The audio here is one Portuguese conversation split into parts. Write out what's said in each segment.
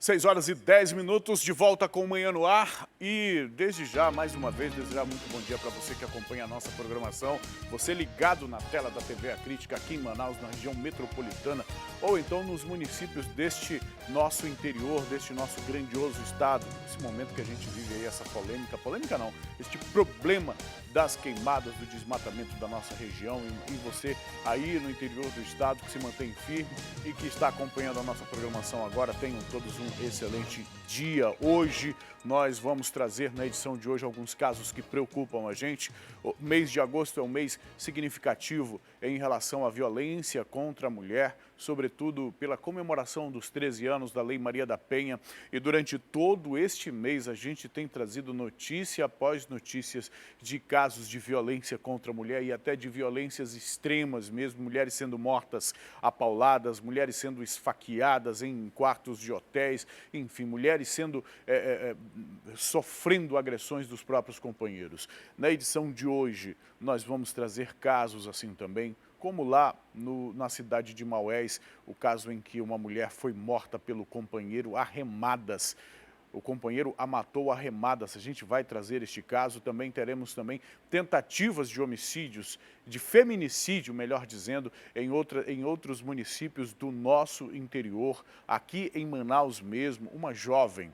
6h10, de volta com o Manhã no Ar e desde já, mais uma vez, desejar muito bom dia para você que acompanha a nossa programação, você ligado na tela da TV A Crítica aqui em Manaus, na região metropolitana, ou então nos municípios deste nosso interior, deste nosso grandioso estado, esse momento que a gente vive aí, essa polêmica não, este problema das queimadas, do desmatamento da nossa região e você aí no interior do estado que se mantém firme e que está acompanhando a nossa programação agora, tenham todos um excelente dia. Hoje nós vamos trazer na edição de hoje alguns casos que preocupam a gente. O mês de agosto é um mês significativo em relação à violência contra a mulher, sobretudo pela comemoração dos 13 anos da Lei Maria da Penha. E durante todo este mês a gente tem trazido notícia após notícias de casos de violência contra a mulher e até de violências extremas mesmo, mulheres sendo mortas a pauladas, mulheres sendo esfaqueadas em quartos de hotéis, enfim, mulheres sendo sofrendo agressões dos próprios companheiros. Na edição de hoje nós vamos trazer casos assim também, como lá na cidade de Maués, o caso em que uma mulher foi morta pelo companheiro a remadas. O companheiro a matou a remadas. A gente vai trazer este caso. Também teremos tentativas de homicídios, de feminicídio, melhor dizendo, em outros municípios do nosso interior. Aqui em Manaus mesmo, uma jovem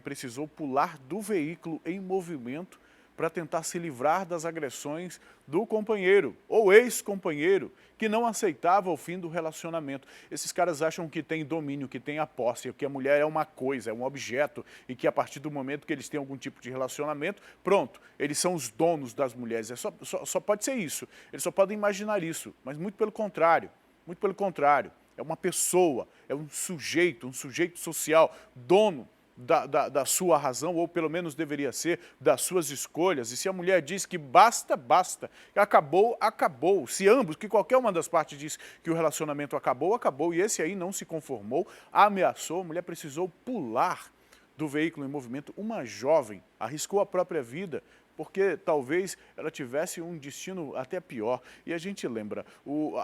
precisou pular do veículo em movimento para tentar se livrar das agressões do companheiro ou ex-companheiro que não aceitava o fim do relacionamento. Esses caras acham que tem domínio, que tem a posse, que a mulher é uma coisa, é um objeto e que a partir do momento que eles têm algum tipo de relacionamento, pronto, eles são os donos das mulheres. Só pode ser isso, eles só podem imaginar isso, mas muito pelo contrário. É uma pessoa, é um sujeito social, dono da sua razão, ou pelo menos deveria ser, das suas escolhas. E se a mulher diz que basta, basta, que acabou, acabou. Se ambos, que qualquer uma das partes diz que o relacionamento acabou, acabou, e esse aí não se conformou, ameaçou, a mulher precisou pular do veículo em movimento. Uma jovem arriscou a própria vida, porque talvez ela tivesse um destino até pior. E a gente lembra,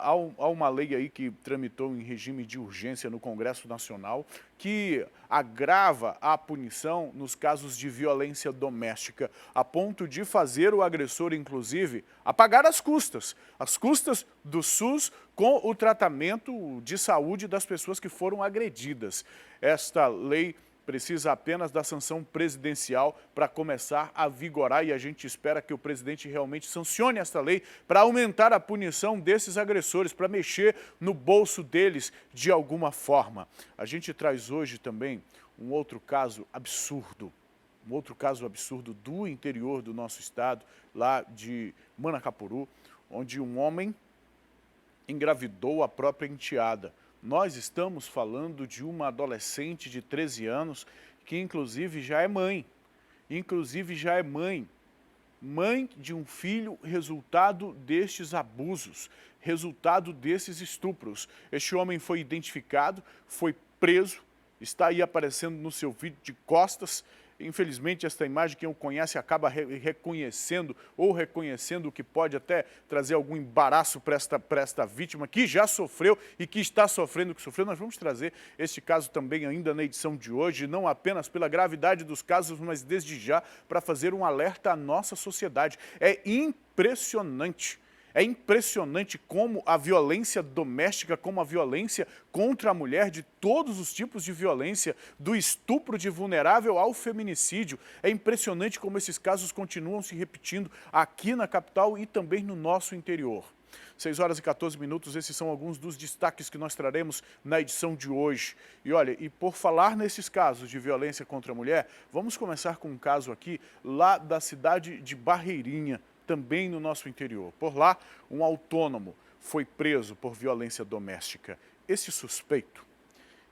há uma lei aí que tramitou em regime de urgência no Congresso Nacional, que agrava a punição nos casos de violência doméstica, a ponto de fazer o agressor, inclusive, a pagar as custas do SUS com o tratamento de saúde das pessoas que foram agredidas. Esta lei precisa apenas da sanção presidencial para começar a vigorar e a gente espera que o presidente realmente sancione esta lei para aumentar a punição desses agressores, para mexer no bolso deles de alguma forma. A gente traz hoje também um outro caso absurdo do interior do nosso estado, lá de Manacapuru, onde um homem engravidou a própria enteada. Nós estamos falando de uma adolescente de 13 anos que inclusive já é mãe. Mãe de um filho resultado destes abusos, resultado desses estupros. Este homem foi identificado, foi preso, está aí aparecendo no seu vídeo de costas. Infelizmente, esta imagem, quem o conhece acaba reconhecendo o que pode até trazer algum embaraço para esta vítima que já sofreu e que está sofrendo o que sofreu. Nós vamos trazer este caso também ainda na edição de hoje, não apenas pela gravidade dos casos, mas desde já para fazer um alerta à nossa sociedade. É impressionante como a violência doméstica, como a violência contra a mulher, de todos os tipos de violência, do estupro de vulnerável ao feminicídio. É impressionante como esses casos continuam se repetindo aqui na capital e também no nosso interior. 6h14, esses são alguns dos destaques que nós traremos na edição de hoje. E olha, e por falar nesses casos de violência contra a mulher, vamos começar com um caso aqui lá da cidade de Barreirinha, também no nosso interior. Por lá, um autônomo foi preso por violência doméstica. Esse suspeito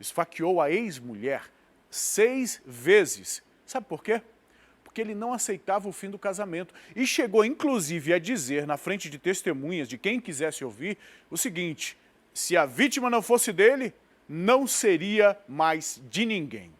esfaqueou a ex-mulher 6 vezes. Sabe por quê? Porque ele não aceitava o fim do casamento e chegou inclusive a dizer na frente de testemunhas, de quem quisesse ouvir, o seguinte: se a vítima não fosse dele, não seria mais de ninguém.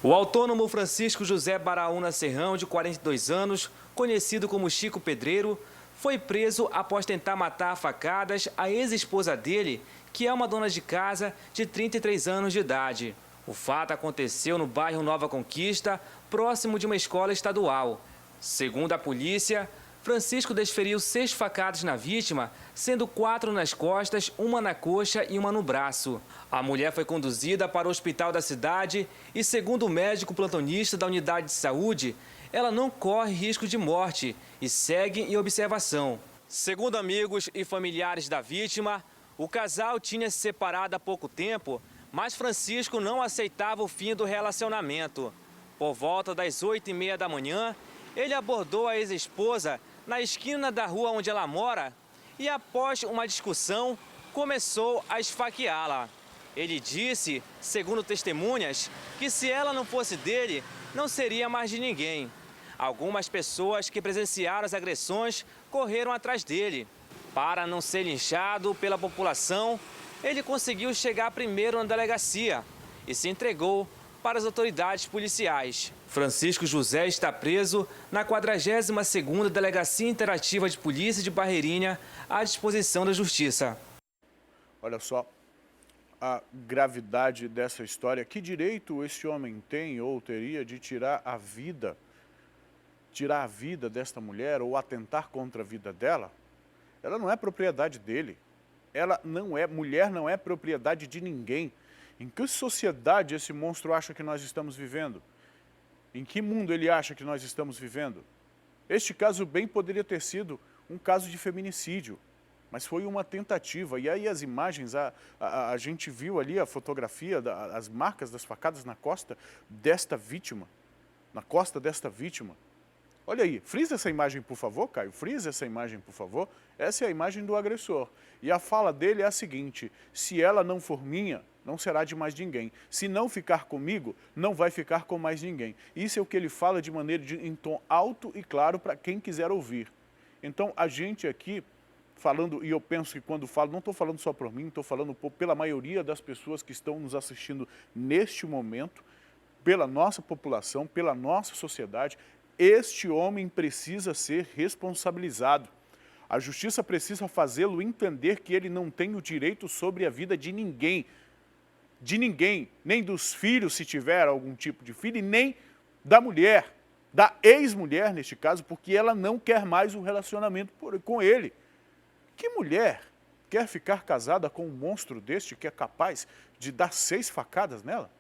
O autônomo Francisco José Baraúna Serrão, de 42 anos, conhecido como Chico Pedreiro, foi preso após tentar matar a facadas a ex-esposa dele, que é uma dona de casa de 33 anos de idade. O fato aconteceu no bairro Nova Conquista, próximo de uma escola estadual. Segundo a polícia, Francisco desferiu 6 facadas na vítima, sendo 4 nas costas, uma na coxa e uma no braço. A mulher foi conduzida para o hospital da cidade e, segundo o médico plantonista da unidade de saúde, ela não corre risco de morte e segue em observação. Segundo amigos e familiares da vítima, o casal tinha se separado há pouco tempo, mas Francisco não aceitava o fim do relacionamento. Por volta das 8h30 da manhã, ele abordou a ex-esposa na esquina da rua onde ela mora e, após uma discussão, começou a esfaqueá-la. Ele disse, segundo testemunhas, que se ela não fosse dele, não seria mais de ninguém. Algumas pessoas que presenciaram as agressões correram atrás dele. Para não ser linchado pela população, ele conseguiu chegar primeiro na delegacia e se entregou para as autoridades policiais. Francisco José está preso na 42ª Delegacia Interativa de Polícia de Barreirinha, à disposição da Justiça. Olha só a gravidade dessa história. Que direito esse homem tem ou teria de tirar a vida desta mulher ou atentar contra a vida dela? Ela não é propriedade dele. Mulher não é propriedade de ninguém. Em que sociedade esse monstro acha que nós estamos vivendo? Em que mundo ele acha que nós estamos vivendo? Este caso bem poderia ter sido um caso de feminicídio, mas foi uma tentativa. E aí as imagens, a gente viu ali a fotografia, as marcas das facadas na costa desta vítima. Olha aí, frisa essa imagem, por favor, Caio. Frisa essa imagem, por favor. Essa é a imagem do agressor. E a fala dele é a seguinte: se ela não for minha, não será de mais ninguém. Se não ficar comigo, não vai ficar com mais ninguém. Isso é o que ele fala de maneira em tom alto e claro para quem quiser ouvir. Então, a gente aqui, falando, e eu penso que quando falo, não estou falando só por mim, estou falando pela maioria das pessoas que estão nos assistindo neste momento, pela nossa população, pela nossa sociedade. Este homem precisa ser responsabilizado. A justiça precisa fazê-lo entender que ele não tem o direito sobre a vida de ninguém. De ninguém, nem dos filhos, se tiver algum tipo de filho, e nem da mulher, da ex-mulher neste caso, porque ela não quer mais um relacionamento com ele. Que mulher quer ficar casada com um monstro deste que é capaz de dar 6 facadas nela?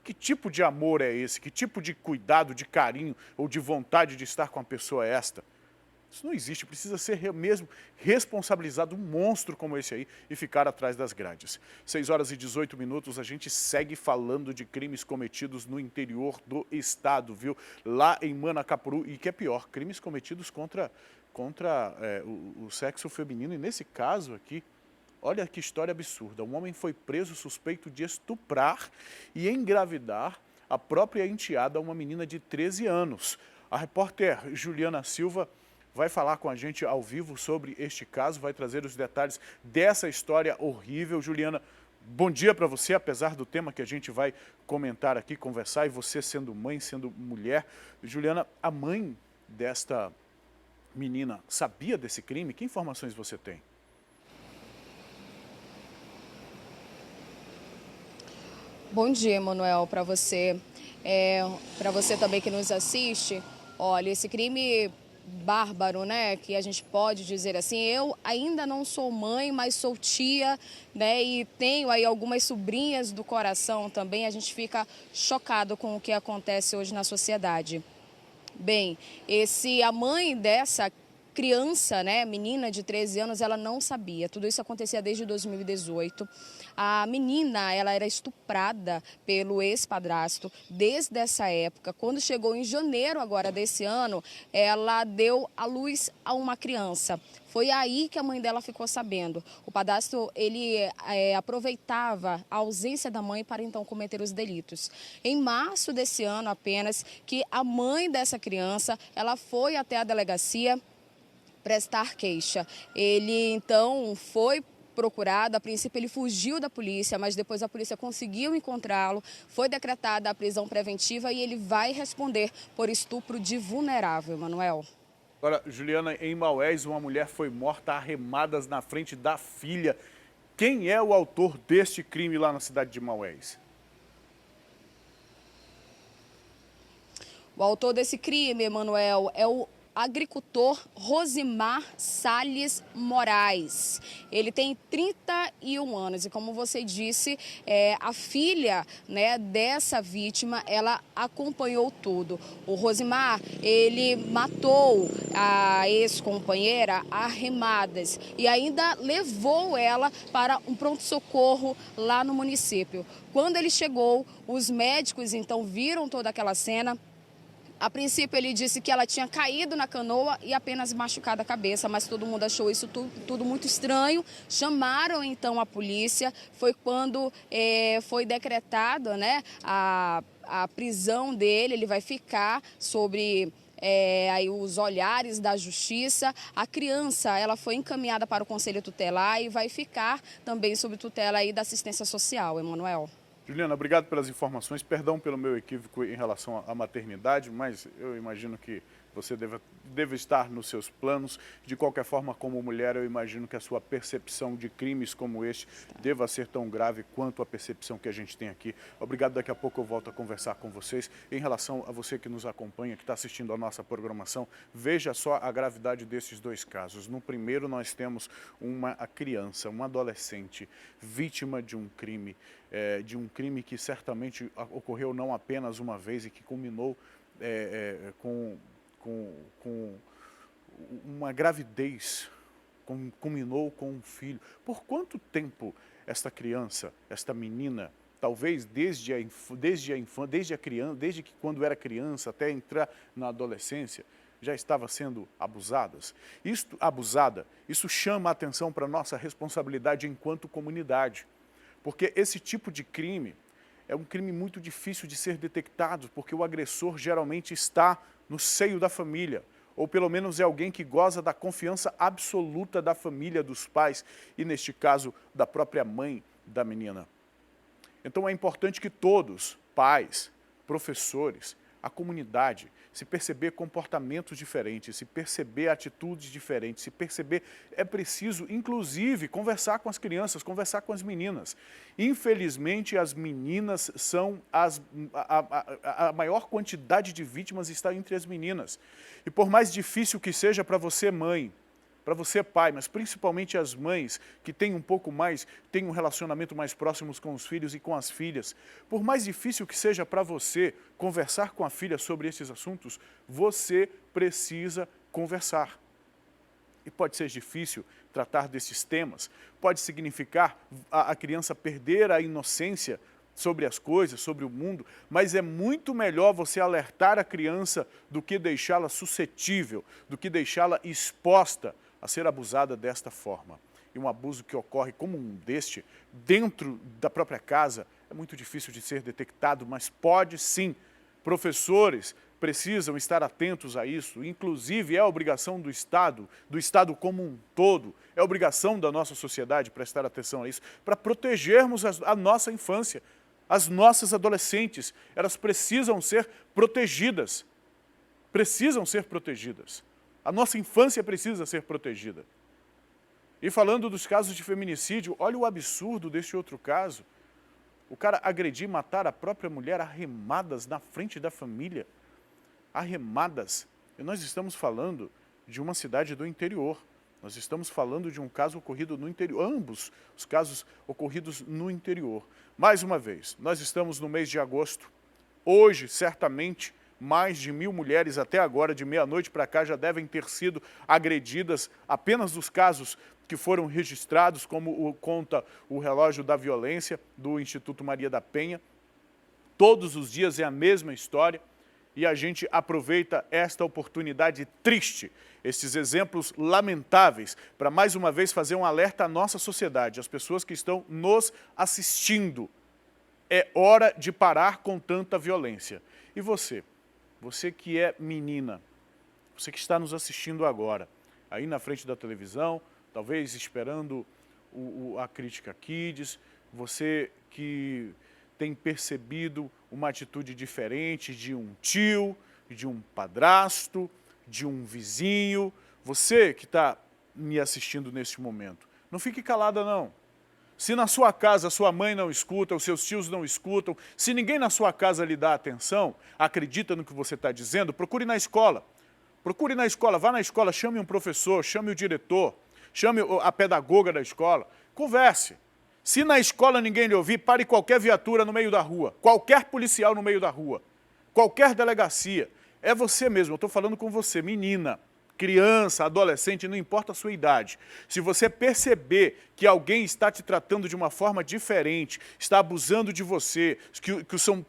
Que tipo de amor é esse? Que tipo de cuidado, de carinho ou de vontade de estar com a pessoa é esta? Isso não existe, precisa ser mesmo responsabilizado um monstro como esse aí e ficar atrás das grades. 6h18, a gente segue falando de crimes cometidos no interior do estado, viu? Lá em Manacapuru, e que é pior, crimes cometidos contra o sexo feminino. E nesse caso aqui, olha que história absurda. Um homem foi preso suspeito de estuprar e engravidar a própria enteada, uma menina de 13 anos. A repórter Juliana Silva vai falar com a gente ao vivo sobre este caso, vai trazer os detalhes dessa história horrível. Juliana, bom dia para você, apesar do tema que a gente vai comentar aqui, conversar, e você sendo mãe, sendo mulher. Juliana, a mãe desta menina sabia desse crime? Que informações você tem? Bom dia, Emanuel, para você também que nos assiste. Olha, esse crime bárbaro, né, que a gente pode dizer assim, eu ainda não sou mãe, mas sou tia, né, e tenho aí algumas sobrinhas do coração também. A gente fica chocado com o que acontece hoje na sociedade. Bem, a mãe dessa criança, né, menina de 13 anos, ela não sabia. Tudo isso acontecia desde 2018. A menina, ela era estuprada pelo ex-padrasto desde essa época. Quando chegou em janeiro agora desse ano, ela deu à luz a uma criança. Foi aí que a mãe dela ficou sabendo. O padrasto, ele aproveitava a ausência da mãe para então cometer os delitos. Em março desse ano apenas, que a mãe dessa criança, ela foi até a delegacia prestar queixa. Ele então foi procurado, a princípio ele fugiu da polícia, mas depois a polícia conseguiu encontrá-lo, foi decretada a prisão preventiva e ele vai responder por estupro de vulnerável, Manuel. Agora, Juliana, em Maués, uma mulher foi morta a arremadas na frente da filha. Quem é o autor deste crime lá na cidade de Maués? O autor desse crime, Emanuel, é o agricultor Rosimar Salles Moraes. Ele tem 31 anos e, como você disse, a filha, né, dessa vítima, ela acompanhou tudo. O Rosimar, ele matou a ex-companheira a remadas e ainda levou ela para um pronto-socorro lá no município. Quando ele chegou, os médicos então viram toda aquela cena. A princípio, ele disse que ela tinha caído na canoa e apenas machucado a cabeça, mas todo mundo achou isso tudo muito estranho. Chamaram, então, a polícia. Foi quando foi decretada, né, a prisão dele. Ele vai ficar sobre aí os olhares da justiça. A criança, ela foi encaminhada para o Conselho Tutelar e vai ficar também sob tutela aí da assistência social, Emanuel. Juliana, obrigado pelas informações. Perdão pelo meu equívoco em relação à maternidade, mas eu imagino que você deve estar nos seus planos. De qualquer forma, como mulher, eu imagino que a sua percepção de crimes como este deva ser tão grave quanto a percepção que a gente tem aqui. Obrigado, daqui a pouco eu volto a conversar com vocês. Em relação a você que nos acompanha, que está assistindo a nossa programação, veja só a gravidade desses dois casos. No primeiro, nós temos uma criança, uma adolescente, vítima de um crime que certamente ocorreu não apenas uma vez e que culminou com uma gravidez, culminou com um filho. Por quanto tempo esta criança, esta menina, talvez desde que quando era criança até entrar na adolescência, já estava sendo abusada? Isso chama a atenção para a nossa responsabilidade enquanto comunidade. Porque esse tipo de crime é um crime muito difícil de ser detectado, porque o agressor geralmente está no seio da família, ou pelo menos é alguém que goza da confiança absoluta da família, dos pais, e neste caso, da própria mãe da menina. Então é importante que todos, pais, professores, a comunidade, se perceber comportamentos diferentes, se perceber atitudes diferentes, se perceber, é preciso, inclusive, conversar com as crianças, conversar com as meninas. Infelizmente, as meninas são a maior quantidade de vítimas está entre as meninas. E por mais difícil que seja para você, mãe, para você, pai, mas principalmente as mães que têm têm um relacionamento mais próximo com os filhos e com as filhas. Por mais difícil que seja para você conversar com a filha sobre esses assuntos, você precisa conversar. E pode ser difícil tratar desses temas, pode significar a criança perder a inocência sobre as coisas, sobre o mundo, mas é muito melhor você alertar a criança do que deixá-la suscetível, do que deixá-la exposta a ser abusada desta forma. E um abuso que ocorre como um deste, dentro da própria casa, é muito difícil de ser detectado, mas pode sim. Professores precisam estar atentos a isso, inclusive é obrigação do Estado como um todo, é obrigação da nossa sociedade prestar atenção a isso, para protegermos a nossa infância. As nossas adolescentes, elas precisam ser protegidas. Precisam ser protegidas. A nossa infância precisa ser protegida. E falando dos casos de feminicídio, olha o absurdo deste outro caso. O cara agredir e matar a própria mulher a remadas na frente da família. A remadas. E nós estamos falando de uma cidade do interior. Nós estamos falando de um caso ocorrido no interior. Ambos os casos ocorridos no interior. Mais uma vez, nós estamos no mês de agosto. Hoje, certamente, mais de 1.000 mulheres até agora, de meia-noite para cá, já devem ter sido agredidas apenas dos casos que foram registrados, como conta o relógio da violência do Instituto Maria da Penha. Todos os dias é a mesma história e a gente aproveita esta oportunidade triste, esses exemplos lamentáveis, para mais uma vez fazer um alerta à nossa sociedade, às pessoas que estão nos assistindo. É hora de parar com tanta violência. E você? Você que é menina, você que está nos assistindo agora, aí na frente da televisão, talvez esperando a Crítica Kids, você que tem percebido uma atitude diferente de um tio, de um padrasto, de um vizinho, você que está me assistindo neste momento, não fique calada não. Se na sua casa a sua mãe não escuta, os seus tios não escutam, se ninguém na sua casa lhe dá atenção, acredita no que você está dizendo, procure na escola. Procure na escola, vá na escola, chame um professor, chame o diretor, chame a pedagoga da escola, converse. Se na escola ninguém lhe ouvir, pare qualquer viatura no meio da rua, qualquer policial no meio da rua, qualquer delegacia. É você mesmo, eu estou falando com você, menina, criança, adolescente, não importa a sua idade. Se você perceber que alguém está te tratando de uma forma diferente, está abusando de você, que são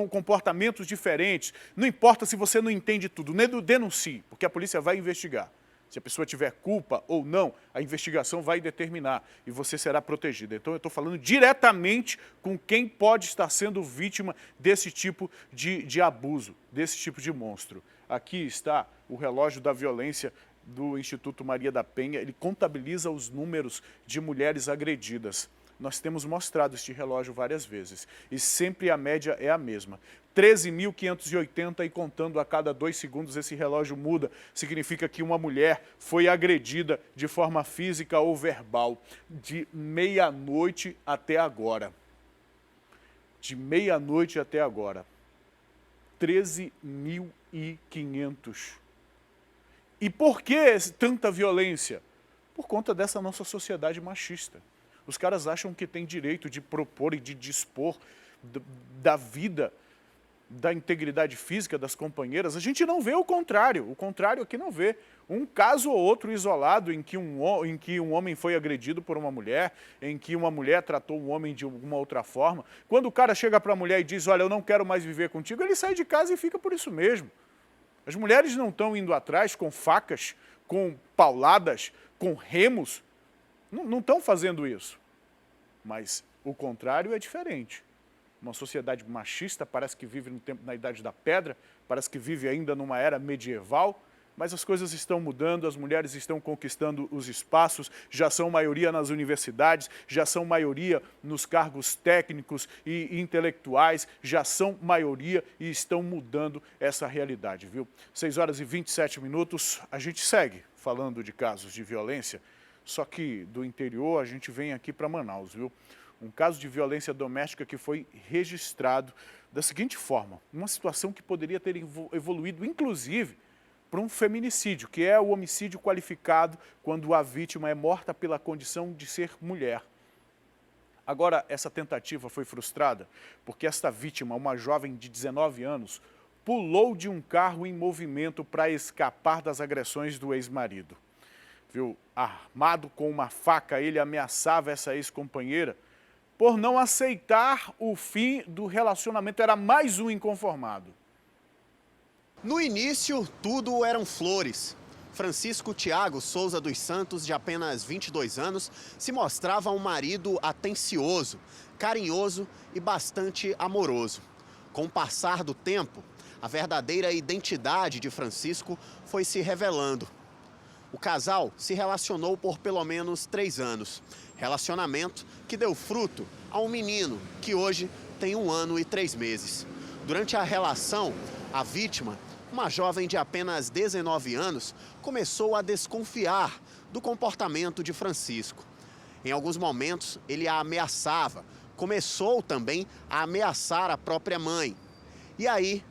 comportamentos diferentes, não importa se você não entende tudo, denuncie, porque a polícia vai investigar. Se a pessoa tiver culpa ou não, a investigação vai determinar e você será protegida. Então eu estou falando diretamente com quem pode estar sendo vítima desse tipo de abuso, desse tipo de monstro. Aqui está o relógio da violência do Instituto Maria da Penha, ele contabiliza os números de mulheres agredidas. Nós temos mostrado este relógio várias vezes e sempre a média é a mesma. 13.580 e contando a cada 2 segundos esse relógio muda. Significa que uma mulher foi agredida de forma física ou verbal de meia-noite até agora. De meia-noite até agora. 13.500. E por que tanta violência? Por conta dessa nossa sociedade machista. Os caras acham que tem direito de propor e de dispor da vida, da integridade física das companheiras. A gente não vê o contrário aqui não vê. Um caso ou outro isolado em que um homem foi agredido por uma mulher, em que uma mulher tratou um homem de alguma outra forma. Quando o cara chega para a mulher e diz, olha, eu não quero mais viver contigo, ele sai de casa e fica por isso mesmo. As mulheres não estão indo atrás com facas, com pauladas, com remos. Não estão fazendo isso. Mas o contrário é diferente. Uma sociedade machista parece que vive no tempo, na Idade da Pedra, parece que vive ainda numa era medieval, mas as coisas estão mudando, as mulheres estão conquistando os espaços, já são maioria nas universidades, já são maioria nos cargos técnicos e intelectuais, já são maioria e estão mudando essa realidade, viu? 6h27, a gente segue falando de casos de violência, só que do interior a gente vem aqui para Manaus, viu? Um caso de violência doméstica que foi registrado da seguinte forma, uma situação que poderia ter evoluído, inclusive, para um feminicídio, que é o homicídio qualificado quando a vítima é morta pela condição de ser mulher. Agora, essa tentativa foi frustrada porque esta vítima, uma jovem de 19 anos, pulou de um carro em movimento para escapar das agressões do ex-marido. Viu? Armado com uma faca, ele ameaçava essa ex-companheira por não aceitar o fim do relacionamento. Era mais um inconformado. No início, tudo eram flores. Francisco Tiago Souza dos Santos, de apenas 22 anos, se mostrava um marido atencioso, carinhoso e bastante amoroso. Com o passar do tempo, a verdadeira identidade de Francisco foi se revelando. O casal se relacionou por pelo menos 3 anos. Relacionamento que deu fruto a um menino que hoje tem 1 ano e 3 meses. Durante a relação, a vítima, uma jovem de apenas 19 anos, começou a desconfiar do comportamento de Francisco. Em alguns momentos, ele a ameaçava. Começou também a ameaçar a própria mãe. E aí,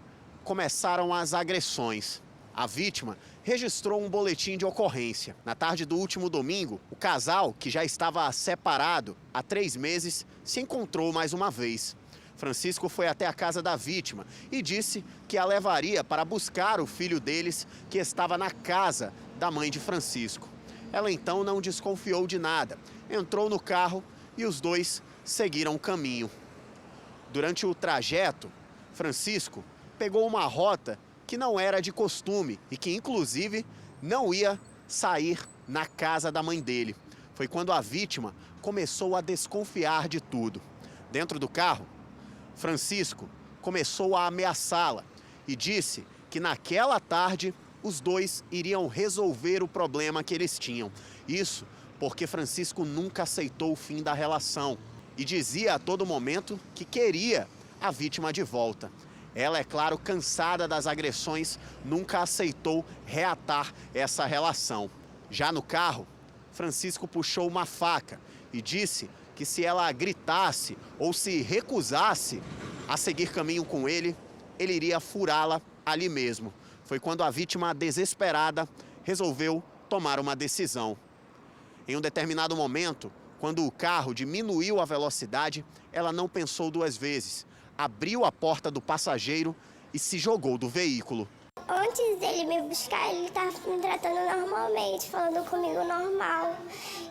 começaram as agressões. A vítima registrou um boletim de ocorrência. Na tarde do último domingo, o casal, que já estava separado há 3 meses, se encontrou mais uma vez. Francisco foi até a casa da vítima e disse que a levaria para buscar o filho deles, que estava na casa da mãe de Francisco. Ela então não desconfiou de nada, entrou no carro e os dois seguiram o caminho. Durante o trajeto, Francisco pegou uma rota que não era de costume e que, inclusive, não ia sair na casa da mãe dele. Foi quando a vítima começou a desconfiar de tudo. Dentro do carro, Francisco começou a ameaçá-la e disse que naquela tarde os dois iriam resolver o problema que eles tinham. Isso porque Francisco nunca aceitou o fim da relação e dizia a todo momento que queria a vítima de volta. Ela, é claro, cansada das agressões, nunca aceitou reatar essa relação. Já no carro, Francisco puxou uma faca e disse que se ela gritasse ou se recusasse a seguir caminho com ele iria furá-la ali mesmo. Foi quando a vítima, desesperada, resolveu tomar uma decisão. Em um determinado momento, quando o carro diminuiu a velocidade, ela não pensou duas vezes. Abriu a porta do passageiro e se jogou do veículo. Antes dele me buscar, ele estava me tratando normalmente, falando comigo normal.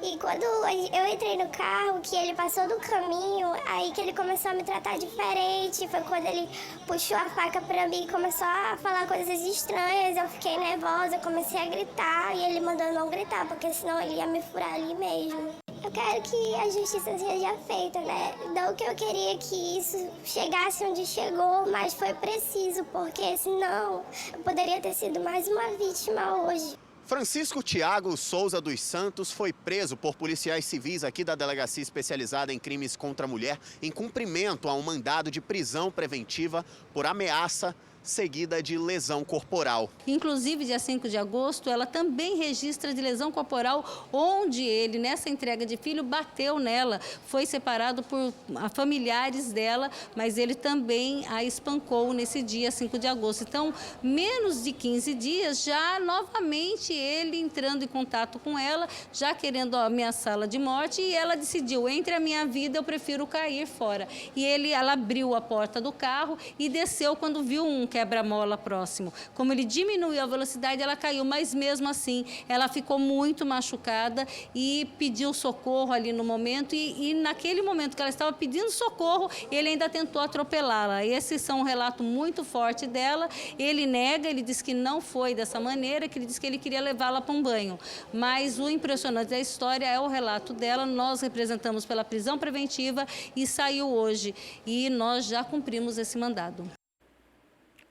E quando eu entrei no carro, que ele passou do caminho, aí que ele começou a me tratar diferente. Foi quando ele puxou a faca pra mim e começou a falar coisas estranhas. Eu fiquei nervosa, comecei a gritar e ele mandou não gritar, porque senão ele ia me furar ali mesmo. Eu quero que a justiça seja feita, né? Não que eu queria que isso chegasse onde chegou, mas foi preciso, porque senão eu poderia ter sido mais uma vítima hoje. Francisco Tiago Souza dos Santos foi preso por policiais civis aqui da Delegacia Especializada em Crimes contra a Mulher em cumprimento a um mandado de prisão preventiva por ameaça seguida de lesão corporal. Inclusive, dia 5 de agosto, ela também registra de lesão corporal, onde ele, nessa entrega de filho, bateu nela. Foi separado por familiares dela, mas ele também a espancou nesse dia 5 de agosto. Então, menos de 15 dias, já novamente ele entrando em contato com ela, já querendo ameaçá-la de morte, e ela decidiu, entre a minha vida, eu prefiro cair fora. E ela abriu a porta do carro e desceu quando viu um quebra-mola próximo. Como ele diminuiu a velocidade, ela caiu, mas mesmo assim, ela ficou muito machucada e pediu socorro ali no momento, e naquele momento que ela estava pedindo socorro, ele ainda tentou atropelá-la. Esses são um relato muito forte dela. Ele nega, ele diz que não foi dessa maneira, que ele disse que ele queria levá-la para um banho. Mas o impressionante da história é o relato dela. Nós representamos pela prisão preventiva e saiu hoje. E nós já cumprimos esse mandado.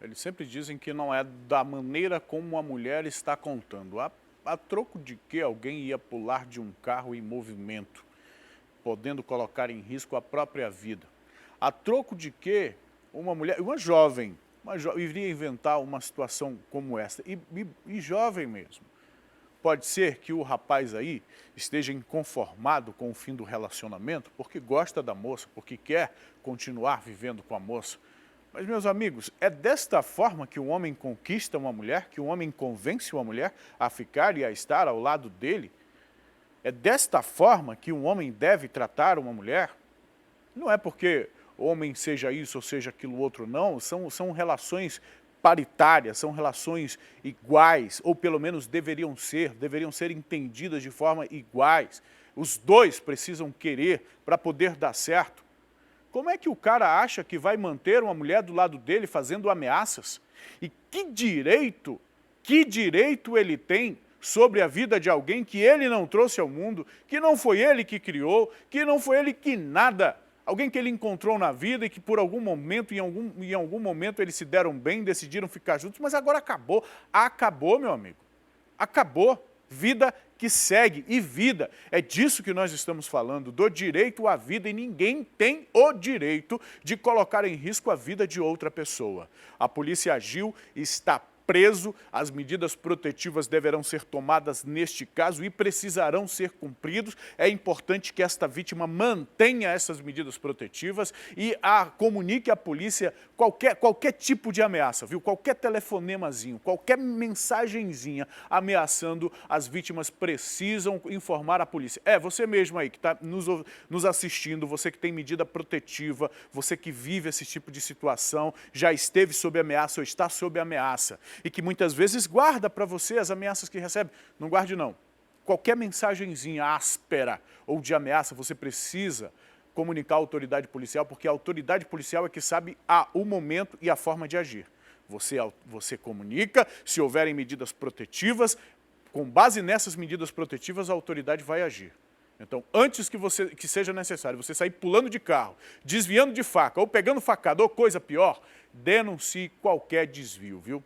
Eles sempre dizem que não é da maneira como a mulher está contando. A troco de que alguém ia pular de um carro em movimento, podendo colocar em risco a própria vida? A troco de que uma mulher, uma jovem iria inventar uma situação como essa? E jovem mesmo. Pode ser que o rapaz aí esteja inconformado com o fim do relacionamento, porque gosta da moça, porque quer continuar vivendo com a moça. Mas, meus amigos, é desta forma que o homem conquista uma mulher, que o homem convence uma mulher a ficar e a estar ao lado dele? É desta forma que um homem deve tratar uma mulher? Não é porque o homem seja isso ou seja aquilo outro, não. São relações paritárias, são relações iguais, ou pelo menos deveriam ser entendidas de forma iguais. Os dois precisam querer para poder dar certo. Como é que o cara acha que vai manter uma mulher do lado dele fazendo ameaças? E que direito ele tem sobre a vida de alguém que ele não trouxe ao mundo, que não foi ele que criou, que não foi ele que nada? Alguém que ele encontrou na vida e que por algum momento, em algum momento eles se deram bem, decidiram ficar juntos, mas agora acabou. Acabou, meu amigo. Acabou. Vida que segue, e vida, é disso que nós estamos falando, do direito à vida, e ninguém tem o direito de colocar em risco a vida de outra pessoa. A polícia agiu, está preso, as medidas protetivas deverão ser tomadas neste caso e precisarão ser cumpridos. É importante que esta vítima mantenha essas medidas protetivas e comunique à polícia qualquer tipo de ameaça, viu? Qualquer telefonemazinho, qualquer mensagenzinha ameaçando, as vítimas precisam informar a polícia. Você mesmo aí que está nos assistindo, você que tem medida protetiva, você que vive esse tipo de situação, já esteve sob ameaça ou está sob ameaça, e que muitas vezes guarda para você as ameaças que recebe. Não guarde, não. Qualquer mensagenzinha áspera ou de ameaça, você precisa comunicar à autoridade policial, porque a autoridade policial é que sabe o momento e a forma de agir. Você comunica, se houverem medidas protetivas, com base nessas medidas protetivas, a autoridade vai agir. Então, antes que seja necessário você sair pulando de carro, desviando de faca, ou pegando facada, ou coisa pior, denuncie qualquer desvio, viu?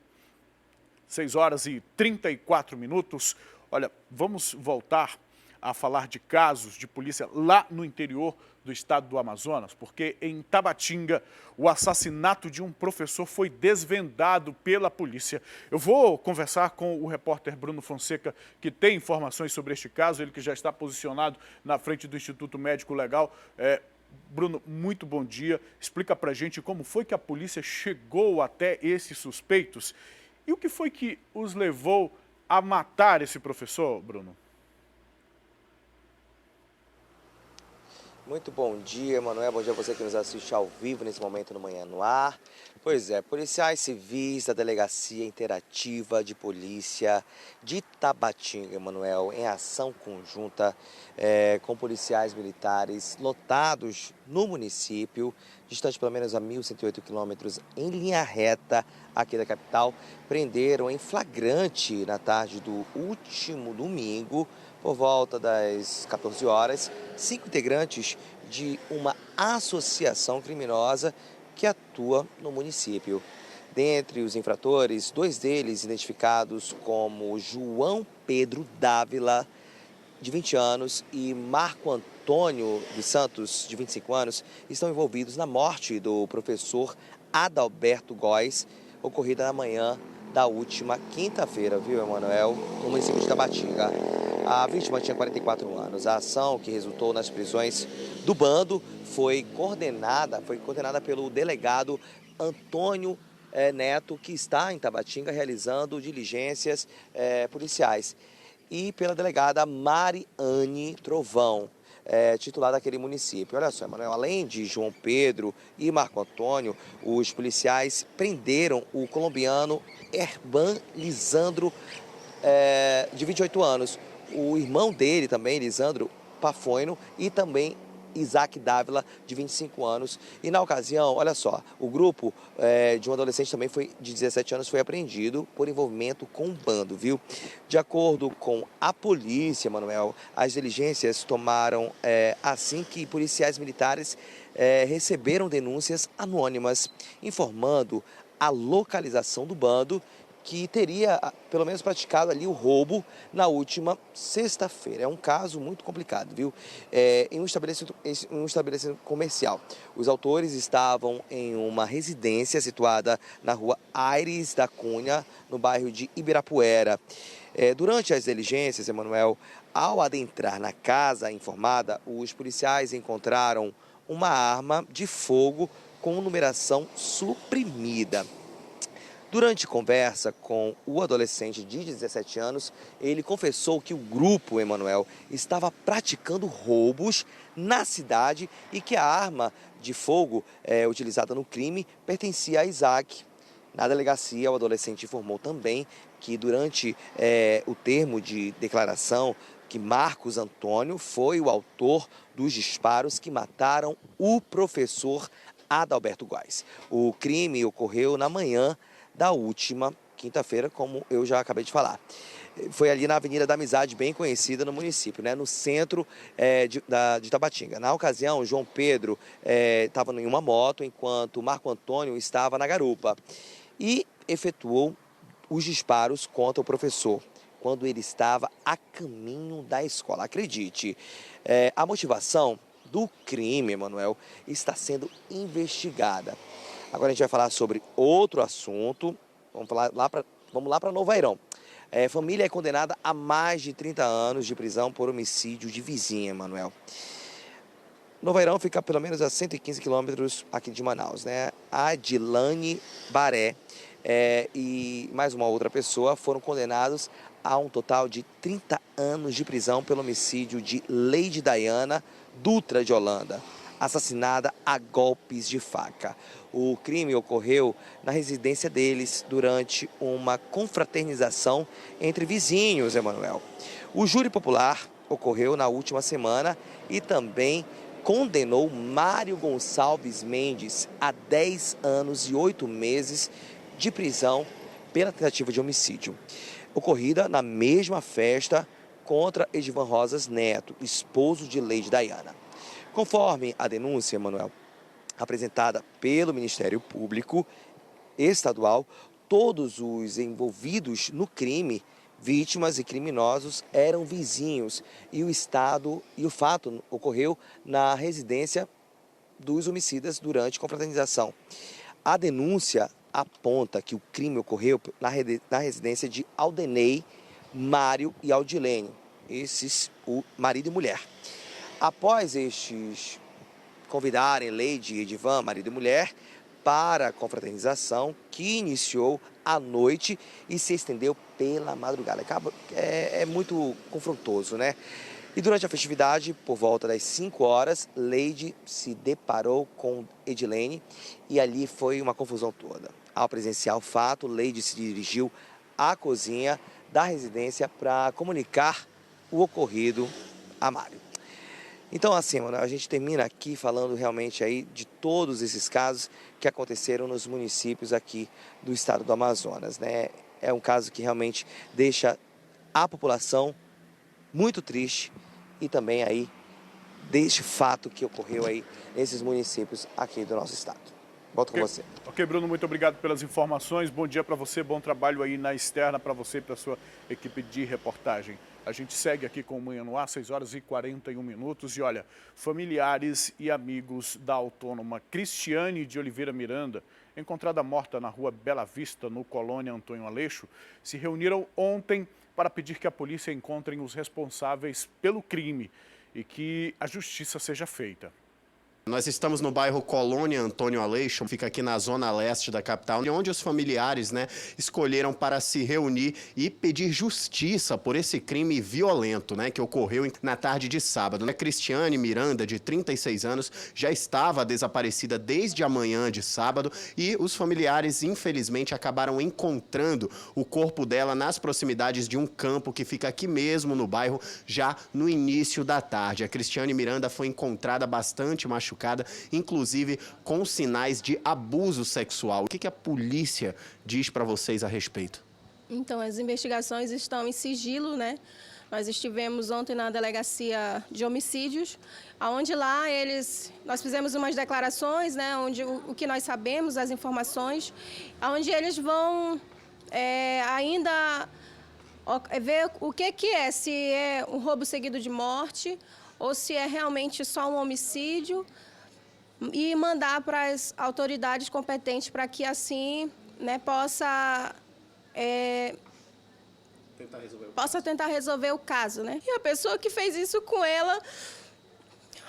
6 horas e 34 minutos. Olha, vamos voltar a falar de casos de polícia lá no interior do estado do Amazonas, porque em Tabatinga o assassinato de um professor foi desvendado pela polícia. Eu vou conversar com o repórter Bruno Fonseca, que tem informações sobre este caso, ele que já está posicionado na frente do Instituto Médico Legal. Bruno, muito bom dia. Explica pra gente como foi que a polícia chegou até esses suspeitos e o que foi que os levou a matar esse professor, Bruno? Muito bom dia, Manuel. Bom dia a você que nos assiste ao vivo nesse momento no Manhã no Ar. Pois é, policiais civis da Delegacia Interativa de Polícia de Tabatinga, Manuel, em ação conjunta com policiais militares lotados no município, distante pelo menos a 1.108 quilômetros, em linha reta aqui da capital, prenderam em flagrante na tarde do último domingo, por volta das 14 horas, 5 integrantes de uma associação criminosa que atua no município. Dentre os infratores, 2 deles identificados como João Pedro Dávila, de 20 anos, e Marco Antônio dos Santos, de 25 anos, estão envolvidos na morte do professor Adalberto Góes, ocorrida na manhã da última quinta-feira, viu, Emanuel, no município de Tabatinga. A vítima tinha 44 anos. A ação, que resultou nas prisões do bando, foi coordenada pelo delegado Antônio Neto, que está em Tabatinga realizando diligências policiais, e pela delegada Mariane Trovão, titular daquele município. Olha só, Emanuel, além de João Pedro e Marco Antônio, os policiais prenderam o colombiano Herban Lisandro, de 28 anos, o irmão dele também, Lisandro Pafoino, e também Isaac Dávila, de 25 anos. E na ocasião, olha só, o grupo de um adolescente também de 17 anos foi apreendido por envolvimento com um bando, viu? De acordo com a polícia, Manuel, as diligências tomaram assim que policiais militares receberam denúncias anônimas, informando a localização do bando, que teria, pelo menos, praticado ali o roubo na última sexta-feira. É um caso muito complicado, viu? Em um estabelecimento comercial. Os autores estavam em uma residência situada na rua Aires da Cunha, no bairro de Ibirapuera. Durante as diligências, Emanuel, ao adentrar na casa informada, os policiais encontraram uma arma de fogo com numeração suprimida. Durante conversa com o adolescente de 17 anos, ele confessou que o grupo, Emanuel, estava praticando roubos na cidade e que a arma de fogo utilizada no crime pertencia a Isaac. Na delegacia, o adolescente informou também que durante o termo de declaração, que Marcos Antônio foi o autor dos disparos que mataram o professor Adalberto Góes. O crime ocorreu na manhã da última quinta-feira, como eu já acabei de falar. Foi ali na Avenida da Amizade, bem conhecida no município, no centro de Tabatinga. Na ocasião, João Pedro estava em uma moto, enquanto Marco Antônio estava na garupa e efetuou os disparos contra o professor, quando ele estava a caminho da escola. Acredite, a motivação do crime, Emanuel, está sendo investigada. Agora a gente vai falar sobre outro assunto. Vamos lá para Novairão. Família é condenada a mais de 30 anos de prisão por homicídio de vizinha, Emanuel. Novairão fica pelo menos a 115 quilômetros aqui de Manaus, A Dilane Baré e mais uma outra pessoa foram condenados a um total de 30 anos de prisão pelo homicídio de Lady Diana Dutra de Holanda, assassinada a golpes de faca. O crime ocorreu na residência deles durante uma confraternização entre vizinhos, Emanuel. O júri popular ocorreu na última semana e também condenou Mário Gonçalves Mendes a 10 anos e 8 meses de prisão pela tentativa de homicídio, ocorrida na mesma festa contra Edivan Rosas Neto, esposo de Lady Diana. Conforme a denúncia, Emanuel, apresentada pelo Ministério Público Estadual, todos os envolvidos no crime Vítimas e criminosos eram vizinhos e o fato ocorreu na residência dos homicidas durante a confraternização. A denúncia aponta que o crime ocorreu na residência de Aldenei, Mário e Aldilene, o marido e mulher. Após estes convidarem Leide e Edivan, marido e mulher, para a confraternização, que iniciou à noite e se estendeu pela madrugada. É muito confrontoso, né? E durante a festividade, por volta das 5 horas, Leide se deparou com Edilene e ali foi uma confusão toda. Ao presenciar o fato, Leide se dirigiu à cozinha da residência para comunicar o ocorrido a Mário. Então, assim, a gente termina aqui falando realmente aí de todos esses casos que aconteceram nos municípios aqui do estado do Amazonas, né? É um caso que realmente deixa a população muito triste e também aí deste fato que ocorreu aí nesses municípios aqui do nosso estado. Volto com você. Ok, Bruno, muito obrigado pelas informações. Bom dia para você, bom trabalho aí na externa para você e para a sua equipe de reportagem. A gente segue aqui com o Manhã no Ar, 6 horas e 41 minutos. E olha, familiares e amigos da autônoma Cristiane de Oliveira Miranda, encontrada morta na rua Bela Vista, no Colônia Antônio Aleixo, se reuniram ontem para pedir que a polícia encontre os responsáveis pelo crime e que a justiça seja feita. Nós estamos no bairro Colônia Antônio Aleixo, fica aqui na zona leste da capital, onde os familiares, escolheram para se reunir e pedir justiça por esse crime violento, que ocorreu na tarde de sábado. Cristiane Miranda, de 36 anos, já estava desaparecida desde a manhã de sábado e os familiares, infelizmente, acabaram encontrando o corpo dela nas proximidades de um campo que fica aqui mesmo no bairro, já no início da tarde. A Cristiane Miranda foi encontrada bastante machucada, inclusive com sinais de abuso sexual. O que a polícia diz para vocês a respeito? Então, as investigações estão em sigilo, Nós estivemos ontem na delegacia de homicídios, onde lá nós fizemos umas declarações, onde o que nós sabemos, as informações, onde eles vão ainda ver o que é, se é um roubo seguido de morte ou se é realmente só um homicídio, e mandar para as autoridades competentes para que assim possa tentar resolver o caso. E a pessoa que fez isso com ela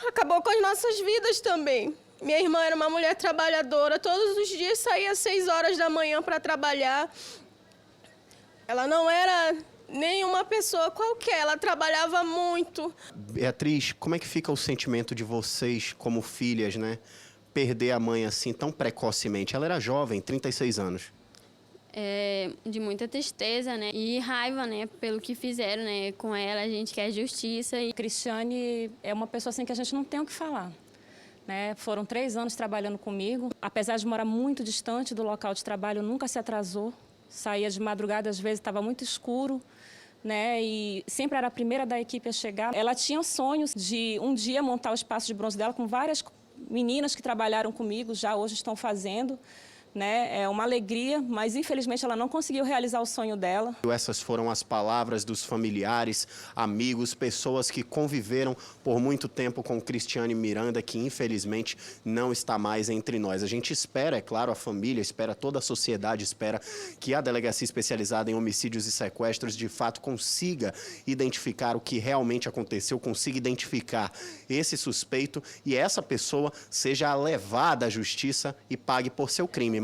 acabou com as nossas vidas também. Minha irmã era uma mulher trabalhadora, todos os dias saía às 6 horas da manhã para trabalhar. Ela não era nenhuma pessoa qualquer, ela trabalhava muito. Beatriz, como é que fica o sentimento de vocês como filhas, perder a mãe assim tão precocemente? Ela era jovem, 36 anos. De muita tristeza, e raiva, pelo que fizeram, com ela. A gente quer justiça. E Cristiane é uma pessoa assim que a gente não tem o que falar. Foram 3 anos trabalhando comigo. Apesar de morar muito distante do local de trabalho, nunca se atrasou. Saía de madrugada, às vezes estava muito escuro, e sempre era a primeira da equipe a chegar. Ela tinha sonhos de um dia montar o espaço de bronze dela com várias meninas que trabalharam comigo, já hoje estão fazendo. É uma alegria, mas infelizmente ela não conseguiu realizar o sonho dela. Essas foram as palavras dos familiares, amigos, pessoas que conviveram por muito tempo com Cristiane Miranda, que infelizmente não está mais entre nós. A gente espera, é claro, a família espera, toda a sociedade espera que a Delegacia Especializada em Homicídios e Sequestros de fato consiga identificar o que realmente aconteceu, consiga identificar esse suspeito e essa pessoa seja levada à justiça e pague por seu crime.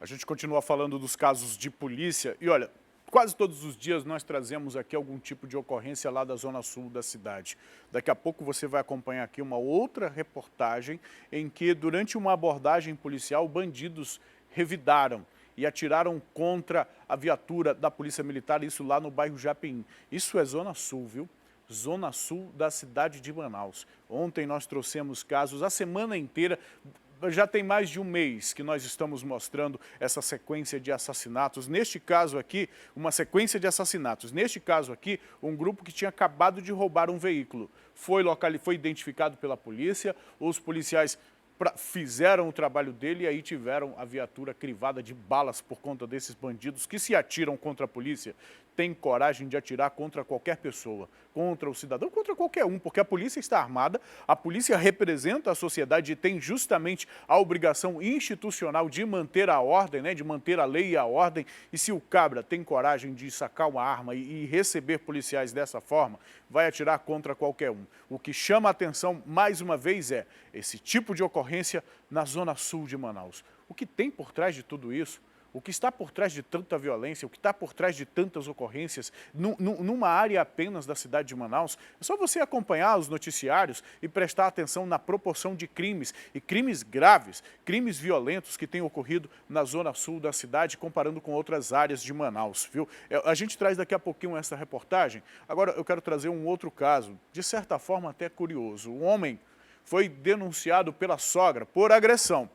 A gente continua falando dos casos de polícia e olha, quase todos os dias nós trazemos aqui algum tipo de ocorrência lá da zona sul da cidade. Daqui a pouco você vai acompanhar aqui uma outra reportagem em que durante uma abordagem policial bandidos revidaram e atiraram contra a viatura da Polícia Militar, isso lá no bairro Japim. Isso é zona sul, viu? Zona sul da cidade de Manaus. Ontem nós trouxemos casos a semana inteira. Já tem mais de um mês que nós estamos mostrando essa sequência de assassinatos. Neste caso aqui, uma sequência de assassinatos. Neste caso aqui, um grupo que tinha acabado de roubar um veículo. Foi identificado pela polícia, os policiais fizeram o trabalho dele e aí tiveram a viatura crivada de balas por conta desses bandidos que se atiram contra a polícia. tem coragem de atirar contra qualquer pessoa, contra o cidadão, contra qualquer um, porque a polícia está armada, a polícia representa a sociedade e tem justamente a obrigação institucional de manter a ordem, né, de manter a lei e a ordem, e se o cabra tem coragem de sacar uma arma e receber policiais dessa forma, vai atirar contra qualquer um. O que chama a atenção, mais uma vez, é esse tipo de ocorrência na zona sul de Manaus. O que tem por trás de tudo isso? O que está por trás de tanta violência, o que está por trás de tantas ocorrências numa área apenas da cidade de Manaus, é só você acompanhar os noticiários e prestar atenção na proporção de crimes, e crimes graves, crimes violentos que têm ocorrido na zona sul da cidade, comparando com outras áreas de Manaus, viu? A gente traz daqui a pouquinho essa reportagem. Agora eu quero trazer um outro caso, de certa forma até curioso. Um homem foi denunciado pela sogra por agressão.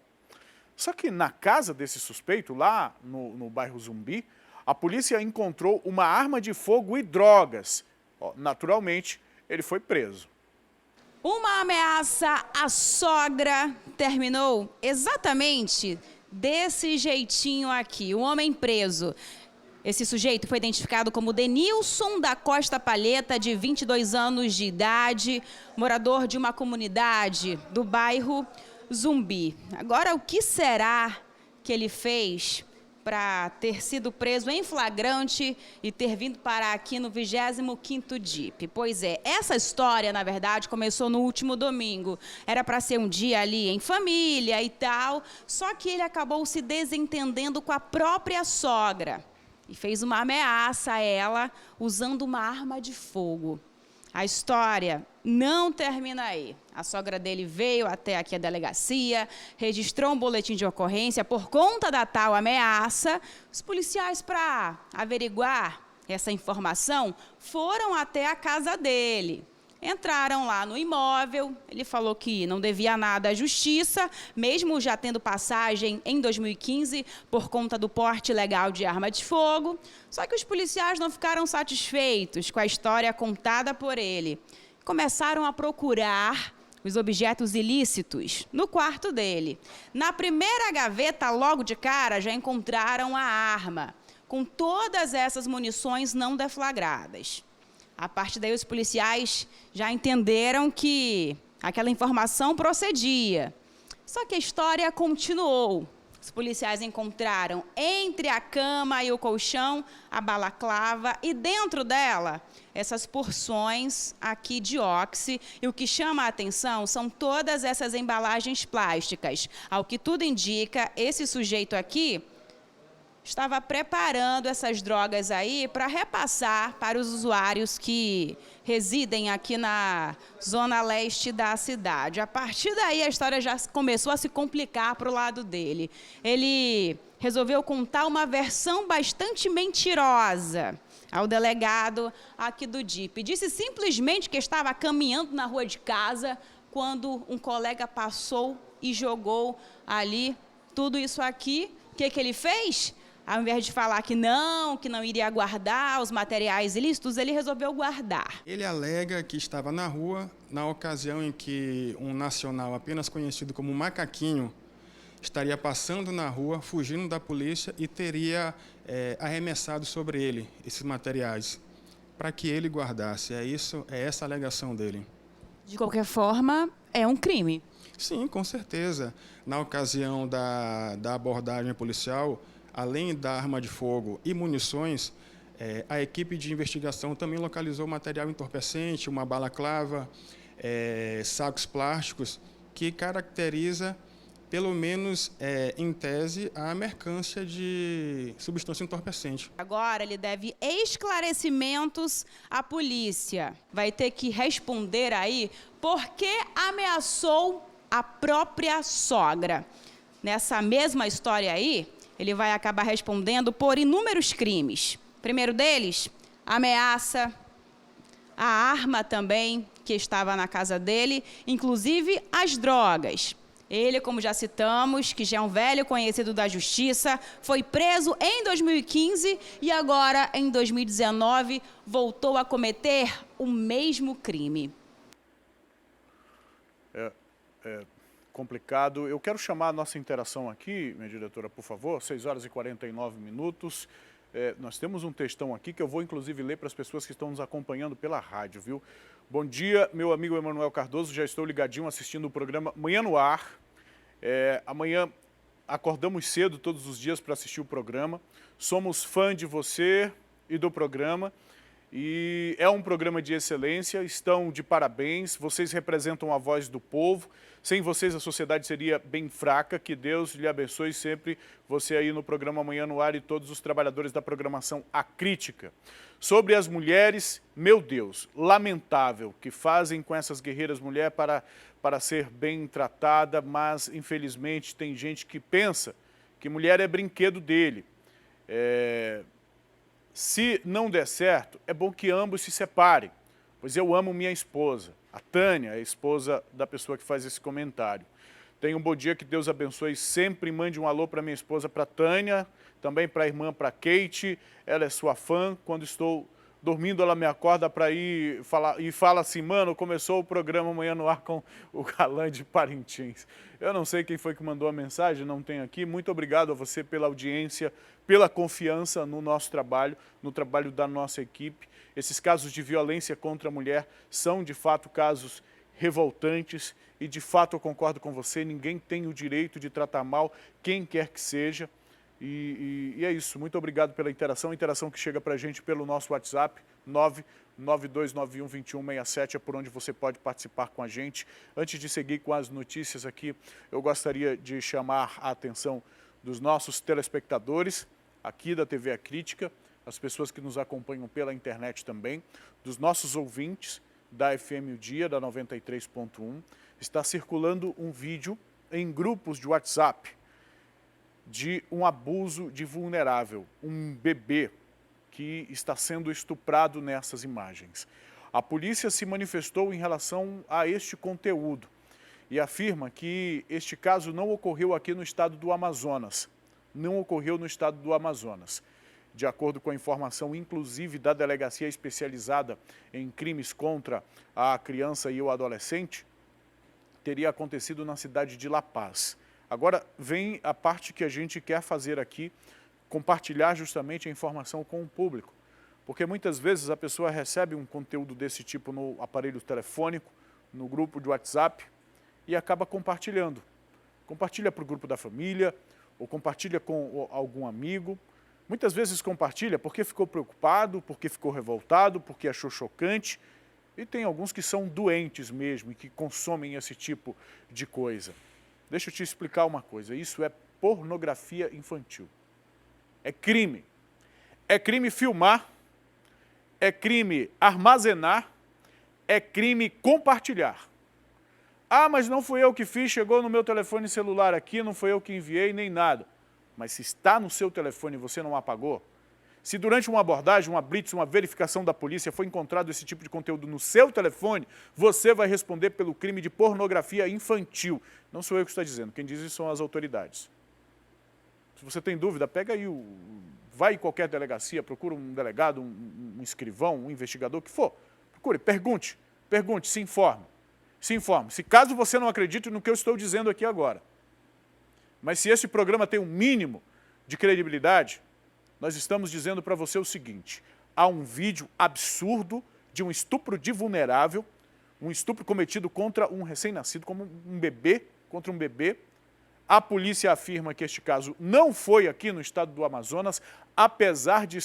Só que na casa desse suspeito, lá no bairro Zumbi, a polícia encontrou uma arma de fogo e drogas. Naturalmente, ele foi preso. Uma ameaça à sogra terminou exatamente desse jeitinho aqui. O homem preso. Esse sujeito foi identificado como Denilson da Costa Palheta, de 22 anos de idade, morador de uma comunidade do bairro Zumbi. Agora, o que será que ele fez para ter sido preso em flagrante e ter vindo parar aqui no 25º DIP? Pois é, essa história, na verdade, começou no último domingo. Era para ser um dia ali em família e tal, só que ele acabou se desentendendo com a própria sogra e fez uma ameaça a ela usando uma arma de fogo. A história não termina aí. A sogra dele veio até aqui a delegacia, registrou um boletim de ocorrência por conta da tal ameaça. Os policiais, para averiguar essa informação, foram até a casa dele. Entraram lá no imóvel, ele falou que não devia nada à justiça, mesmo já tendo passagem em 2015 por conta do porte ilegal de arma de fogo. Só que os policiais não ficaram satisfeitos com a história contada por ele. Começaram a procurar os objetos ilícitos no quarto dele. Na primeira gaveta, logo de cara, já encontraram a arma, com todas essas munições não deflagradas. A partir daí, os policiais já entenderam que aquela informação procedia. Só que a história continuou. Os policiais encontraram entre a cama e o colchão a balaclava e dentro dela essas porções aqui de óxido. E o que chama a atenção são todas essas embalagens plásticas. Ao que tudo indica, esse sujeito aqui estava preparando essas drogas aí para repassar para os usuários que residem aqui na zona leste da cidade. A partir daí, a história já começou a se complicar para o lado dele. Ele resolveu contar uma versão bastante mentirosa ao delegado aqui do DIP. Disse simplesmente que estava caminhando na rua de casa quando um colega passou e jogou ali tudo isso aqui. O que ele fez? Ao invés de falar que não iria guardar os materiais ilícitos, ele resolveu guardar. Ele alega que estava na rua na ocasião em que um nacional apenas conhecido como Macaquinho estaria passando na rua, fugindo da polícia e teria arremessado sobre ele esses materiais, para que ele guardasse. É essa a alegação dele. De qualquer forma, é um crime. Sim, com certeza. Na ocasião da abordagem policial, além da arma de fogo e munições, a equipe de investigação também localizou material entorpecente, uma balaclava, sacos plásticos, que caracteriza, pelo menos em tese, a mercância de substância entorpecente. Agora ele deve esclarecimentos à polícia. Vai ter que responder aí por que ameaçou a própria sogra. Nessa mesma história aí, ele vai acabar respondendo por inúmeros crimes. Primeiro deles, ameaça, a arma também que estava na casa dele, inclusive as drogas. Ele, como já citamos, que já é um velho conhecido da justiça, foi preso em 2015 e agora, em 2019, voltou a cometer o mesmo crime. Complicado. Eu quero chamar a nossa interação aqui, minha diretora, por favor, 6 horas e 49 minutos. Nós temos um textão aqui que eu vou inclusive ler para as pessoas que estão nos acompanhando pela rádio, viu? Bom dia, meu amigo Emanuel Cardoso, já estou ligadinho assistindo o programa Manhã no Ar. Amanhã acordamos cedo todos os dias para assistir o programa. Somos fã de você e do programa. E é um programa de excelência, estão de parabéns, vocês representam a voz do povo. Sem vocês a sociedade seria bem fraca, que Deus lhe abençoe sempre, você aí no programa Manhã no Ar e todos os trabalhadores da programação A Crítica. Sobre as mulheres, meu Deus, lamentável que fazem com essas guerreiras mulheres para ser bem tratada, mas infelizmente tem gente que pensa que mulher é brinquedo dele. Se não der certo, é bom que ambos se separem, pois eu amo minha esposa. A Tânia, a esposa da pessoa que faz esse comentário. Tenha um bom dia, que Deus abençoe sempre. Mande um alô para minha esposa, para Tânia, também para a irmã, para Kate. Ela é sua fã. Quando estou dormindo, ela me acorda para ir falar e fala assim: mano, começou o programa Manhã no Ar com o galã de Parintins. Eu não sei quem foi que mandou a mensagem, não tem aqui. Muito obrigado a você pela audiência, pela confiança no nosso trabalho, no trabalho da nossa equipe. Esses casos de violência contra a mulher são, de fato, casos revoltantes e, de fato, eu concordo com você, ninguém tem o direito de tratar mal quem quer que seja. E é isso, muito obrigado pela interação que chega para a gente pelo nosso WhatsApp, 992912167, é por onde você pode participar com a gente. Antes de seguir com as notícias aqui, eu gostaria de chamar a atenção dos nossos telespectadores aqui da TV A Crítica, as pessoas que nos acompanham pela internet também, dos nossos ouvintes da FM O Dia, da 93.1, está circulando um vídeo em grupos de WhatsApp de um abuso de vulnerável, um bebê que está sendo estuprado nessas imagens. A polícia se manifestou em relação a este conteúdo e afirma que este caso não ocorreu aqui no estado do Amazonas. Não ocorreu no estado do Amazonas. De acordo com a informação, inclusive, da Delegacia Especializada em Crimes contra a Criança e o Adolescente, teria acontecido na cidade de La Paz. Agora vem a parte que a gente quer fazer aqui, compartilhar justamente a informação com o público. Porque muitas vezes a pessoa recebe um conteúdo desse tipo no aparelho telefônico, no grupo de WhatsApp, e acaba compartilhando. Compartilha para o grupo da família, ou compartilha com algum amigo. Muitas vezes compartilha porque ficou preocupado, porque ficou revoltado, porque achou chocante. E tem alguns que são doentes mesmo e que consomem esse tipo de coisa. Deixa eu te explicar uma coisa, isso é pornografia infantil. É crime. É crime filmar, é crime armazenar, é crime compartilhar. Ah, mas não fui eu que fiz, chegou no meu telefone celular aqui, não foi eu que enviei, nem nada. Mas se está no seu telefone e você não apagou, se durante uma abordagem, uma blitz, uma verificação da polícia foi encontrado esse tipo de conteúdo no seu telefone, você vai responder pelo crime de pornografia infantil. Não sou eu que estou dizendo, quem diz isso são as autoridades. Se você tem dúvida, pega aí, vai em qualquer delegacia, procura um delegado, um escrivão, um investigador, o que for. Procure, pergunte, se informe. Se informe. Se caso você não acredite no que eu estou dizendo aqui agora. Mas se esse programa tem um mínimo de credibilidade, nós estamos dizendo para você o seguinte: há um vídeo absurdo de um estupro de vulnerável, um estupro cometido contra um recém-nascido, como um bebê, contra um bebê. A polícia afirma que este caso não foi aqui no estado do Amazonas, apesar de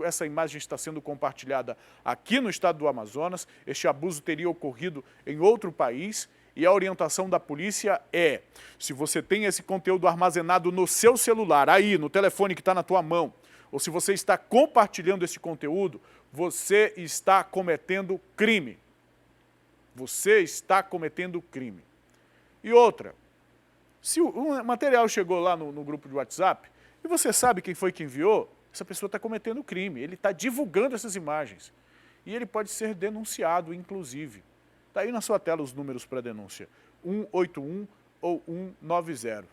essa imagem estar sendo compartilhada aqui no estado do Amazonas. Este abuso teria ocorrido em outro país e a orientação da polícia é: se você tem esse conteúdo armazenado no seu celular, aí no telefone que está na tua mão, ou se você está compartilhando esse conteúdo, você está cometendo crime. Você está cometendo crime. E outra, se o material chegou lá no grupo de WhatsApp e você sabe quem foi que enviou, essa pessoa está cometendo crime, ele está divulgando essas imagens. E ele pode ser denunciado, inclusive. Está aí na sua tela os números para denúncia, 181 ou 190.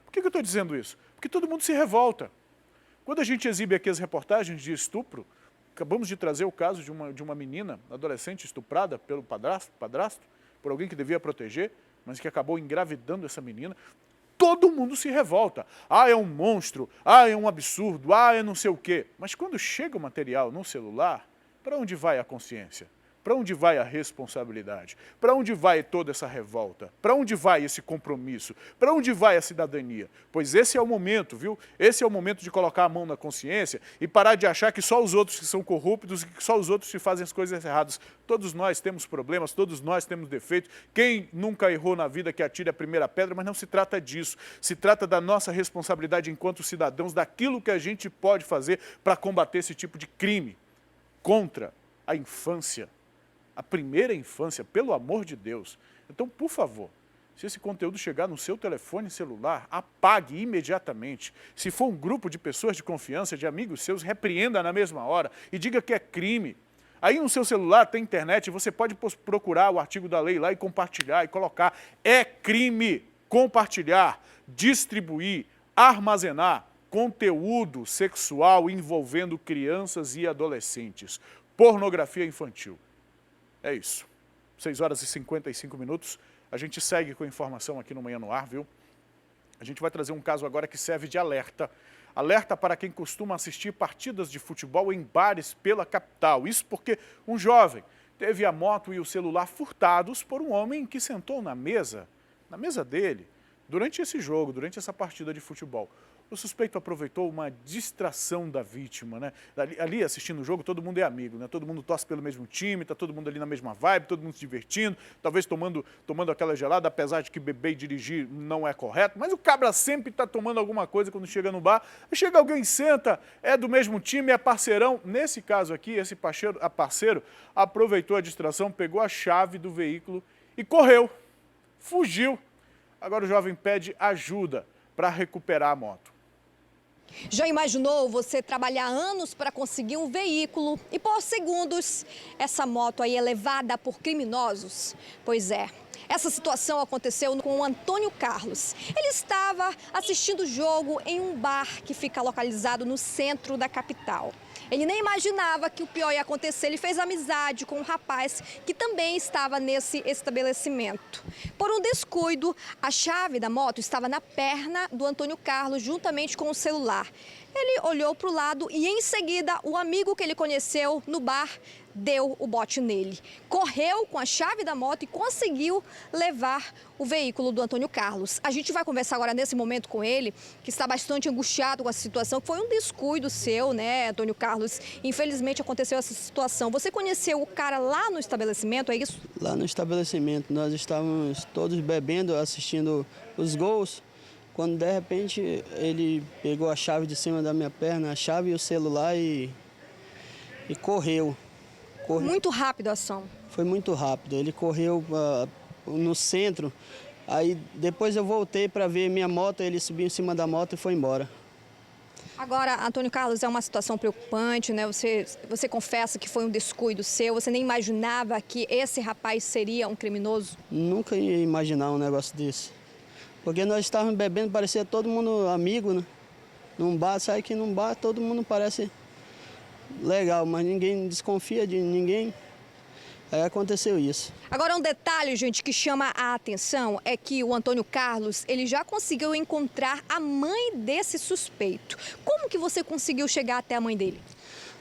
Por que eu estou dizendo isso? Porque todo mundo se revolta. Quando a gente exibe aqui as reportagens de estupro, acabamos de trazer o caso de uma menina, adolescente, estuprada pelo padrasto, por alguém que devia proteger, mas que acabou engravidando essa menina. todo mundo se revolta. Ah, é um monstro, ah, é um absurdo, ah, é não sei o quê. Mas quando chega o material no celular, para onde vai a consciência? Para onde vai a responsabilidade? Para onde vai toda essa revolta? Para onde vai esse compromisso? Para onde vai a cidadania? Pois esse é o momento, viu? Esse é o momento de colocar a mão na consciência e parar de achar que só os outros que são corruptos e que só os outros que fazem as coisas erradas. Todos nós temos problemas, todos nós temos defeitos. Quem nunca errou na vida que atire a primeira pedra, mas não se trata disso. Se trata da nossa responsabilidade enquanto cidadãos, daquilo que a gente pode fazer para combater esse tipo de crime contra a infância. A primeira infância, pelo amor de Deus. Então, por favor, se esse conteúdo chegar no seu telefone celular, apague imediatamente. Se for um grupo de pessoas de confiança, de amigos seus, repreenda na mesma hora e diga que é crime. Aí no seu celular tem internet, você pode procurar o artigo da lei lá e compartilhar e colocar. É crime compartilhar, distribuir, armazenar conteúdo sexual envolvendo crianças e adolescentes. Pornografia infantil. É isso. 6 horas e 55 minutos. A gente segue com informação aqui no Manhã no Ar, viu? A gente vai trazer um caso agora que serve de alerta. Alerta para quem costuma assistir partidas de futebol em bares pela capital. Isso porque um jovem teve a moto e o celular furtados por um homem que sentou na mesa dele, durante esse jogo, durante essa partida de futebol. O suspeito aproveitou uma distração da vítima, né? Ali assistindo o jogo, todo mundo é amigo, né? Todo mundo torce pelo mesmo time, tá todo mundo ali na mesma vibe, todo mundo se divertindo, talvez tomando aquela gelada, apesar de que beber e dirigir não é correto, mas o cabra sempre tá tomando alguma coisa quando chega no bar. Chega alguém, senta, é do mesmo time, é parceirão. Nesse caso aqui, esse parceiro aproveitou a distração, pegou a chave do veículo e correu, fugiu. Agora o jovem pede ajuda para recuperar a moto. Já imaginou você trabalhar anos para conseguir um veículo e por segundos essa moto aí é levada por criminosos? Pois é, essa situação aconteceu com o Antônio Carlos. Ele estava assistindo o jogo em um bar que fica localizado no centro da capital. Ele nem imaginava que o pior ia acontecer. Ele fez amizade com um rapaz que também estava nesse estabelecimento. Por um descuido, a chave da moto estava na perna do Antônio Carlos, juntamente com o celular. Ele olhou para o lado e, em seguida, o amigo que ele conheceu no bar deu o bote nele. Correu com a chave da moto e conseguiu levar o veículo do Antônio Carlos. A gente vai conversar agora nesse momento com ele, que está bastante angustiado com essa situação, que foi um descuido seu, né, Antônio Carlos? Infelizmente aconteceu essa situação. Você conheceu o cara lá no estabelecimento, é isso? Lá no estabelecimento, nós estávamos todos bebendo, assistindo os gols. Quando de repente ele pegou a chave de cima da minha perna, a chave e o celular e correu. Muito rápido a ação. Foi muito rápido. Ele correu no centro, aí depois eu voltei para ver minha moto, ele subiu em cima da moto e foi embora. Agora, Antônio Carlos, é uma situação preocupante, né? Você confessa que foi um descuido seu, você nem imaginava que esse rapaz seria um criminoso? Nunca ia imaginar um negócio desse. Porque nós estávamos bebendo, parecia todo mundo amigo, né? Num bar, sai que num bar todo mundo parece legal, mas ninguém desconfia de ninguém. Aí aconteceu isso. Agora, um detalhe, gente, que chama a atenção é que o Antônio Carlos, ele já conseguiu encontrar a mãe desse suspeito. Como que você conseguiu chegar até a mãe dele?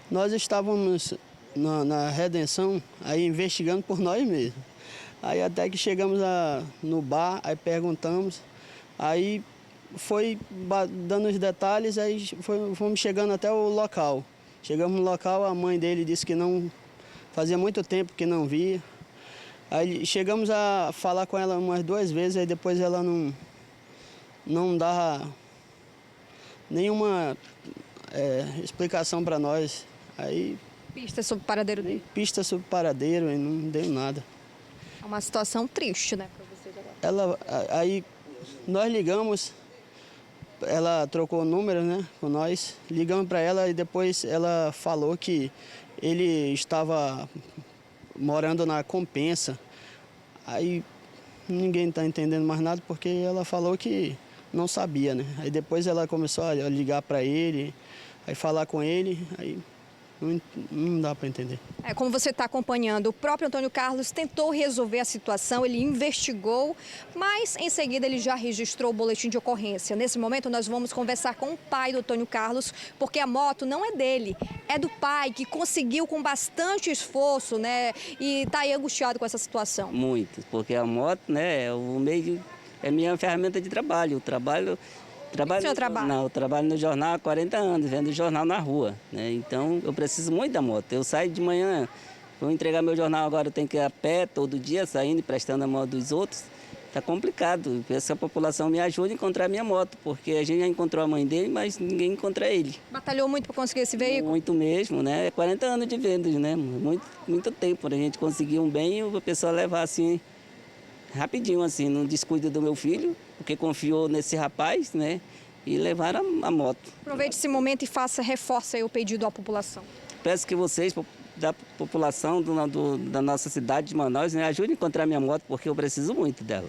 Nós estávamos na Redenção, aí investigando por nós mesmos. Aí até que chegamos no bar, aí perguntamos, aí foi dando os detalhes, aí fomos chegando até o local. Chegamos no local, a mãe dele disse que não fazia muito tempo que não via. Aí chegamos a falar com ela umas 2 vezes, aí depois ela não dava nenhuma explicação para nós. Aí, pista sobre o paradeiro dele? Pista sobre o paradeiro, e não deu nada. É uma situação triste, né, para vocês agora. Aí nós ligamos, ela trocou o número, né, com nós, ligamos para ela e depois ela falou que ele estava morando na Compensa. Aí ninguém está entendendo mais nada porque ela falou que não sabia, né. Aí depois ela começou a ligar para ele, aí falar com ele, aí Não dá para entender. Como você está acompanhando, o próprio Antônio Carlos tentou resolver a situação, ele investigou, mas em seguida ele já registrou o boletim de ocorrência. Nesse momento nós vamos conversar com o pai do Antônio Carlos, porque a moto não é dele, é do pai, que conseguiu com bastante esforço, né? E está aí angustiado com essa situação. Muito, porque a moto, né, é minha ferramenta de trabalho. Eu trabalho no jornal há 40 anos, vendo jornal na rua, né? Então eu preciso muito da moto. Eu saio de manhã, vou entregar meu jornal agora, eu tenho que ir a pé todo dia, saindo e prestando a moto dos outros. Está complicado. Eu peço que a população me ajude a encontrar a minha moto, porque a gente já encontrou a mãe dele, mas ninguém encontra ele. Batalhou muito para conseguir esse veículo? Muito mesmo, né? É 40 anos de vendas, né? Muito tempo para a gente conseguir um bem e a pessoa levar assim, rapidinho, assim, no descuido do meu filho, porque confiou nesse rapaz, né? E levaram a moto. Aproveite esse momento e reforça aí o pedido à população. Peço que vocês, da população da nossa cidade de Manaus, né, ajudem a encontrar minha moto, porque eu preciso muito dela.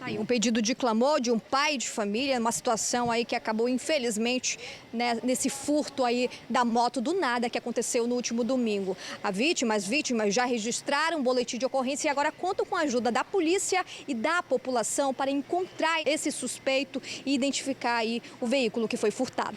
Aí, um pedido de clamor de um pai de família, uma situação aí que acabou, infelizmente, né, nesse furto aí da moto do nada que aconteceu no último domingo. As vítimas já registraram um boletim de ocorrência e agora contam com a ajuda da polícia e da população para encontrar esse suspeito e identificar aí o veículo que foi furtado.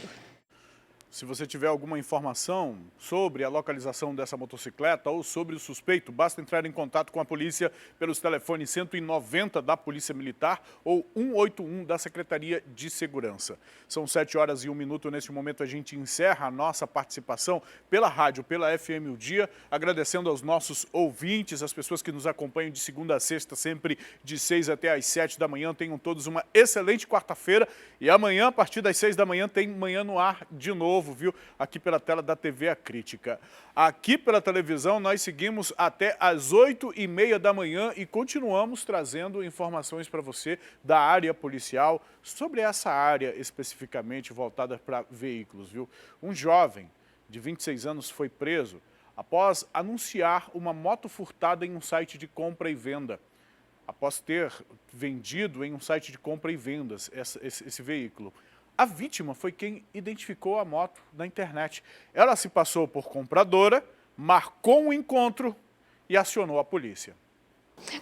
Se você tiver alguma informação sobre a localização dessa motocicleta ou sobre o suspeito, basta entrar em contato com a polícia pelos telefones 190 da Polícia Militar ou 181 da Secretaria de Segurança. São 7h01. Neste momento a gente encerra a nossa participação pela rádio, pela FM O Dia, agradecendo aos nossos ouvintes, as pessoas que nos acompanham de segunda a sexta, sempre de 6 até às 7 da manhã. Tenham todos uma excelente quarta-feira e amanhã, a partir das 6 da manhã, tem Manhã no Ar de novo. Viu? Aqui pela tela da TV A Crítica. Aqui pela televisão nós seguimos até às 8h30 da manhã e continuamos trazendo informações para você da área policial, sobre essa área especificamente voltada para veículos. Viu? Um jovem de 26 anos foi preso após anunciar uma moto furtada em um site de compra e venda. Após ter vendido em um site de compra e vendas esse veículo. A vítima foi quem identificou a moto na internet. Ela se passou por compradora, marcou um encontro e acionou a polícia.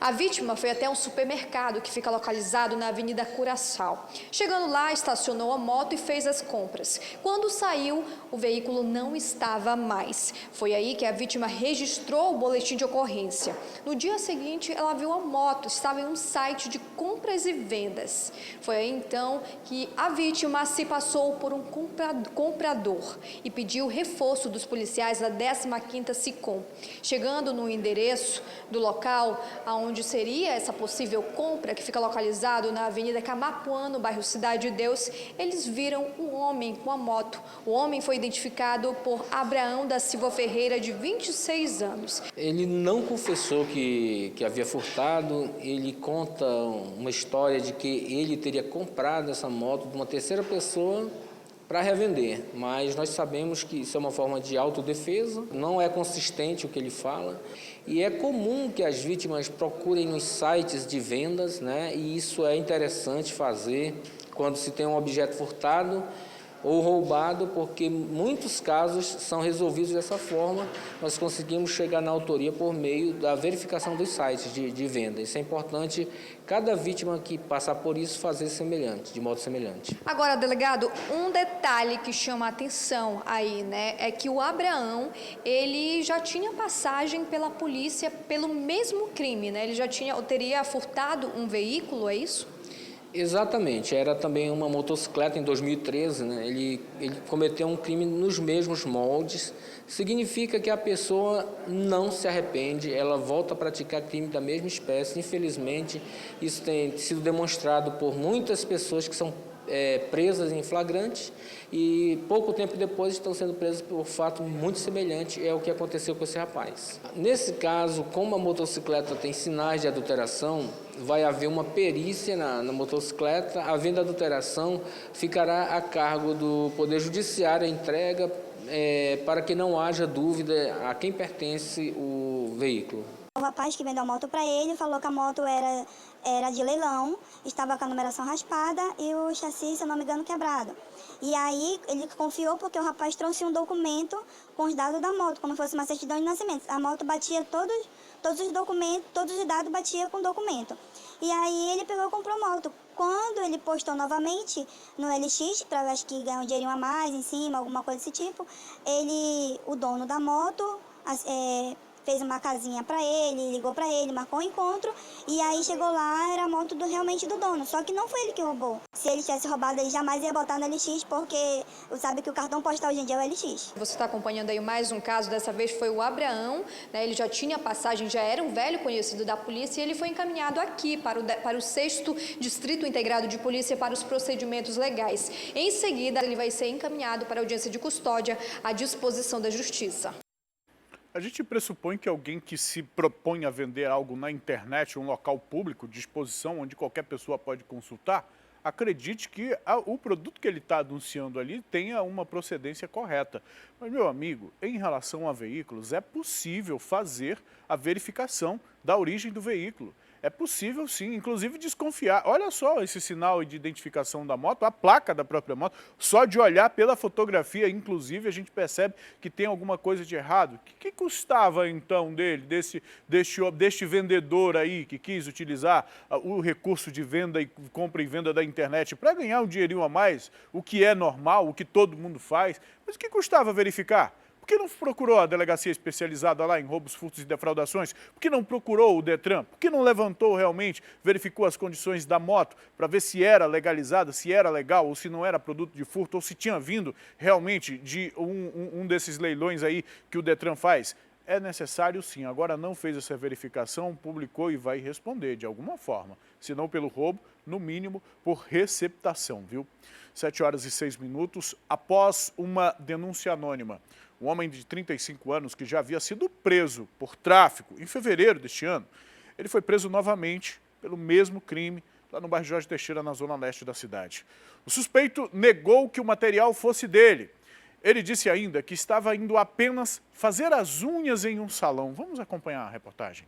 A vítima foi até um supermercado que fica localizado na Avenida Curaçao. Chegando lá, estacionou a moto e fez as compras. Quando saiu, o veículo não estava mais. Foi aí que a vítima registrou o boletim de ocorrência. No dia seguinte, ela viu a moto, estava em um site de compras e vendas. Foi aí então que a vítima se passou por um comprador e pediu reforço dos policiais da 15ª SICOM. Chegando no endereço do local, aonde seria essa possível compra, que fica localizado na Avenida Camapuã, no bairro Cidade de Deus, eles viram um homem com a moto. O homem foi identificado por Abraão da Silva Ferreira, de 26 anos. Ele não confessou que havia furtado, ele conta uma história de que ele teria comprado essa moto de uma terceira pessoa para revender, mas nós sabemos que isso é uma forma de autodefesa, não é consistente o que ele fala, e é comum que as vítimas procurem nos sites de vendas, né? E isso é interessante fazer quando se tem um objeto furtado ou roubado, porque muitos casos são resolvidos dessa forma. Nós conseguimos chegar na autoria por meio da verificação dos sites de venda. Isso é importante, cada vítima que passar por isso fazer semelhante, de modo semelhante. Agora, delegado, um detalhe que chama a atenção aí, né, é que o Abraão, ele já tinha passagem pela polícia pelo mesmo crime, né? Ele já teria furtado um veículo, é isso? Exatamente, era também uma motocicleta em 2013, né? Ele cometeu um crime nos mesmos moldes, significa que a pessoa não se arrepende, ela volta a praticar crime da mesma espécie. Infelizmente, isso tem sido demonstrado por muitas pessoas que são presas em flagrante e pouco tempo depois estão sendo presas por fato muito semelhante, é o que aconteceu com esse rapaz. Nesse caso, como a motocicleta tem sinais de adulteração, vai haver uma perícia na motocicleta, havendo adulteração, ficará a cargo do Poder Judiciário a entrega para que não haja dúvida a quem pertence o veículo. O rapaz que vendeu a moto para ele falou que a moto era de leilão, estava com a numeração raspada e o chassi, se eu não me engano, quebrado. E aí ele confiou porque o rapaz trouxe um documento com os dados da moto, como se fosse uma certidão de nascimento. A moto batia todos os documentos, todos os dados batia com o documento. E aí ele pegou e comprou a moto. Quando ele postou novamente no LX, para acho que ganhar um dinheirinho a mais em cima, alguma coisa desse tipo, o dono da moto fez uma casinha para ele, ligou para ele, marcou um encontro, e aí chegou lá, era a moto realmente do dono, só que não foi ele que roubou. Se ele tivesse roubado, ele jamais ia botar no LX, porque sabe que o cartão postal hoje em dia é o LX. Você está acompanhando aí mais um caso, dessa vez foi o Abraão, né? Ele já tinha passagem, já era um velho conhecido da polícia, e ele foi encaminhado aqui para o 6º Distrito Integrado de Polícia para os procedimentos legais. Em seguida, ele vai ser encaminhado para a audiência de custódia à disposição da Justiça. A gente pressupõe que alguém que se propõe a vender algo na internet, um local público de exposição, onde qualquer pessoa pode consultar, acredite que o produto que ele está anunciando ali tenha uma procedência correta. Mas, meu amigo, em relação a veículos, é possível fazer a verificação da origem do veículo. É possível sim, inclusive desconfiar. Olha só esse sinal de identificação da moto, a placa da própria moto. Só de olhar pela fotografia, inclusive, a gente percebe que tem alguma coisa de errado. O que custava então deste vendedor aí que quis utilizar o recurso de venda e compra e venda da internet para ganhar um dinheirinho a mais, o que é normal, o que todo mundo faz? Mas o que custava verificar? Por que não procurou a delegacia especializada lá em roubos, furtos e defraudações? Por que não procurou o Detran? Por que não levantou realmente, verificou as condições da moto para ver se era legalizada, se era legal ou se não era produto de furto ou se tinha vindo realmente de um desses leilões aí que o Detran faz? É necessário sim, agora não fez essa verificação, publicou e vai responder de alguma forma. Se não pelo roubo, no mínimo por receptação, viu? 7h06, após uma denúncia anônima. Um homem de 35 anos que já havia sido preso por tráfico em fevereiro deste ano, ele foi preso novamente pelo mesmo crime lá no bairro Jorge Teixeira, na zona leste da cidade. O suspeito negou que o material fosse dele. Ele disse ainda que estava indo apenas fazer as unhas em um salão. Vamos acompanhar a reportagem.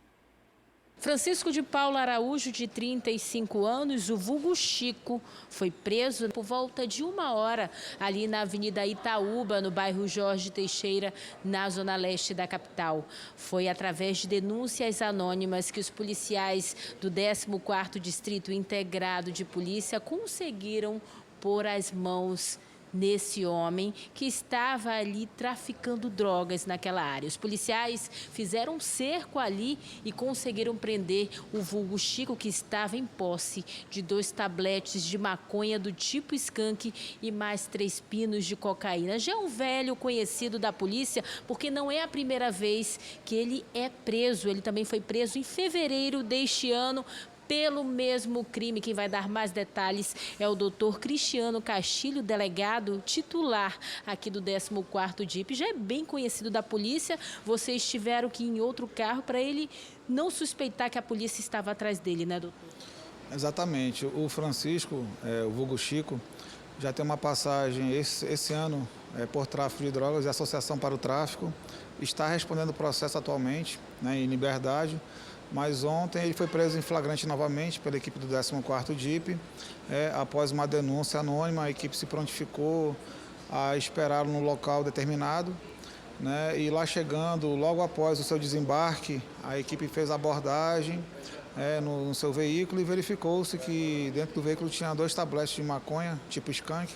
Francisco de Paula Araújo, de 35 anos, o vulgo Chico, foi preso por volta de 1h ali na Avenida Itaúba, no bairro Jorge Teixeira, na zona leste da capital. Foi através de denúncias anônimas que os policiais do 14º Distrito Integrado de Polícia conseguiram pôr as mãos nesse homem que estava ali traficando drogas naquela área. Os policiais fizeram um cerco ali e conseguiram prender o vulgo Chico, que estava em posse de 2 tabletes de maconha do tipo skunk e mais 3 pinos de cocaína. Já é um velho conhecido da polícia, porque não é a primeira vez que ele é preso. Ele também foi preso em fevereiro deste ano pelo mesmo crime. Quem vai dar mais detalhes é o doutor Cristiano Castilho, delegado titular aqui do 14º DIP. Já é bem conhecido da polícia, vocês tiveram que ir em outro carro para ele não suspeitar que a polícia estava atrás dele, né, doutor? Exatamente. O Francisco, o vulgo Chico, já tem uma passagem esse ano por tráfico de drogas e associação para o tráfico. Está respondendo o processo atualmente, né, em liberdade. Mas ontem ele foi preso em flagrante novamente pela equipe do 14º DIP. Após uma denúncia anônima, a equipe se prontificou a esperá-lo no local determinado, né? E lá chegando, logo após o seu desembarque, a equipe fez a abordagem no seu veículo e verificou-se que dentro do veículo tinha 2 tabletes de maconha, tipo skunk,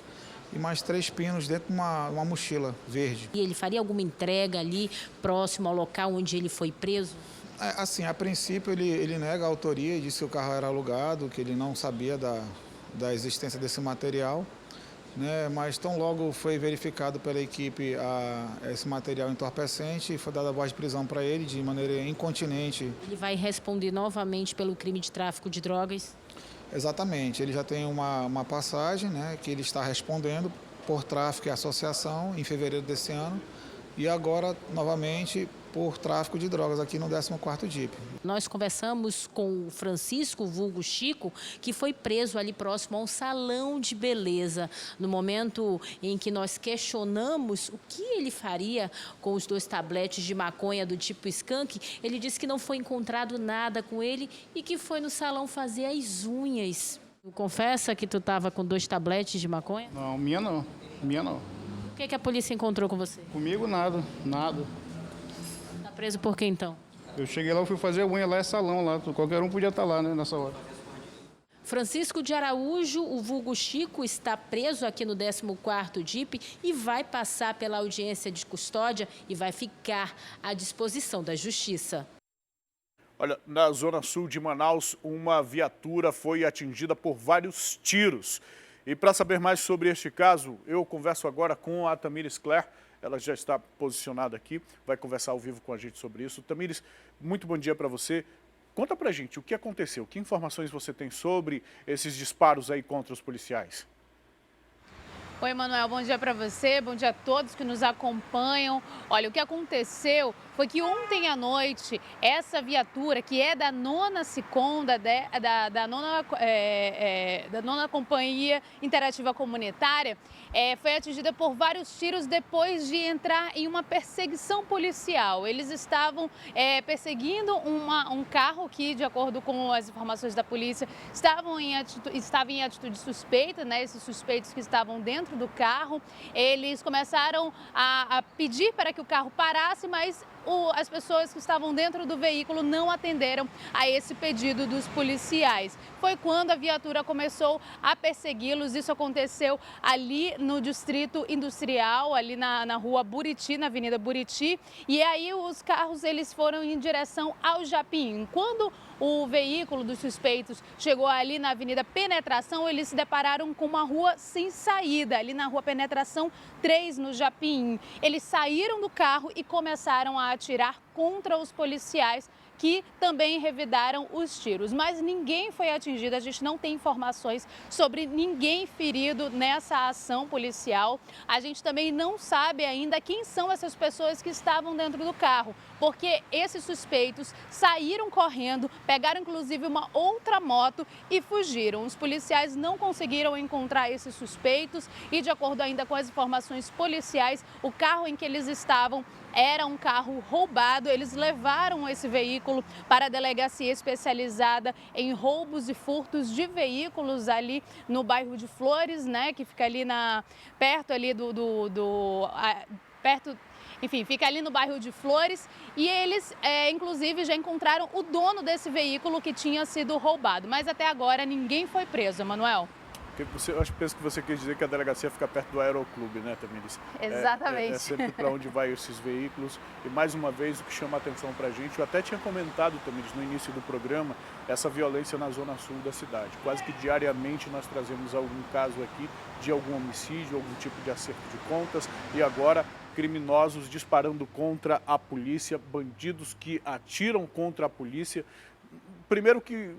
e mais 3 pinos dentro de uma mochila verde. E ele faria alguma entrega ali próximo ao local onde ele foi preso? Assim, a princípio ele nega a autoria e disse que o carro era alugado, que ele não sabia da existência desse material, né? Mas tão logo foi verificado pela equipe esse material entorpecente e foi dada a voz de prisão para ele de maneira incontinente. Ele vai responder novamente pelo crime de tráfico de drogas? Exatamente, ele já tem uma passagem, né, que ele está respondendo por tráfico e associação em fevereiro desse ano e agora novamente por tráfico de drogas aqui no 14º DIP. Nós conversamos com o Francisco, vulgo Chico, que foi preso ali próximo a um salão de beleza. No momento em que nós questionamos o que ele faria com os 2 tabletes de maconha do tipo skunk, ele disse que não foi encontrado nada com ele e que foi no salão fazer as unhas. Tu confessa que tu estava com 2 tabletes de maconha? Não, minha não. Minha não. O que a polícia encontrou com você? Comigo nada, nada. Tá preso por quê então? Eu cheguei lá, eu fui fazer unha lá, é salão lá, qualquer um podia estar lá, né, nessa hora. Francisco de Araújo, o vulgo Chico, está preso aqui no 14º DIP e vai passar pela audiência de custódia e vai ficar à disposição da Justiça. Olha, na zona sul de Manaus, uma viatura foi atingida por vários tiros. E para saber mais sobre este caso, eu converso agora com a Tamires Claire. Ela já está posicionada aqui, vai conversar ao vivo com a gente sobre isso. Tamires, muito bom dia para você. Conta pra gente o que aconteceu, que informações você tem sobre esses disparos aí contra os policiais? Oi, Manuel, bom dia para você, bom dia a todos que nos acompanham. Olha, o que aconteceu foi que ontem à noite, essa viatura, que é da 9ª SICOM, da 9ª Companhia Interativa Comunitária, foi atingida por vários tiros depois de entrar em uma perseguição policial. Eles estavam perseguindo um carro que, de acordo com as informações da polícia, estava em atitude suspeita, né? Esses suspeitos que estavam dentro do carro, eles começaram a pedir para que o carro parasse, mas as pessoas que estavam dentro do veículo não atenderam a esse pedido dos policiais. Foi quando a viatura começou a persegui-los. Isso aconteceu ali no Distrito Industrial, ali na rua Buriti, na Avenida Buriti. E aí os carros eles foram em direção ao Japim. Quando o veículo dos suspeitos chegou ali na Avenida Penetração, eles se depararam com uma rua sem saída, ali na Rua Penetração 3, no Japim. Eles saíram do carro e começaram a atirar contra os policiais, que também revidaram os tiros. Mas ninguém foi atingido, a gente não tem informações sobre ninguém ferido nessa ação policial. A gente também não sabe ainda quem são essas pessoas que estavam dentro do carro, porque esses suspeitos saíram correndo, pegaram inclusive uma outra moto e fugiram. Os policiais não conseguiram encontrar esses suspeitos e, de acordo ainda com as informações policiais, o carro em que eles estavam era um carro roubado. Eles levaram esse veículo para a delegacia especializada em roubos e furtos de veículos ali no bairro de Flores, né, que fica ali perto ali enfim, fica ali no bairro de Flores, e eles, inclusive, já encontraram o dono desse veículo que tinha sido roubado. Mas até agora ninguém foi preso, Emanuel. Eu penso que você quer dizer que a delegacia fica perto do Aeroclube, né, Tamires? Exatamente. É sempre para onde vai esses veículos. E mais uma vez, o que chama a atenção para a gente, eu até tinha comentado, Tamires, no início do programa, essa violência na zona sul da cidade. Quase que diariamente nós trazemos algum caso aqui de algum homicídio, algum tipo de acerto de contas, e agora criminosos disparando contra a polícia, bandidos que atiram contra a polícia. Primeiro que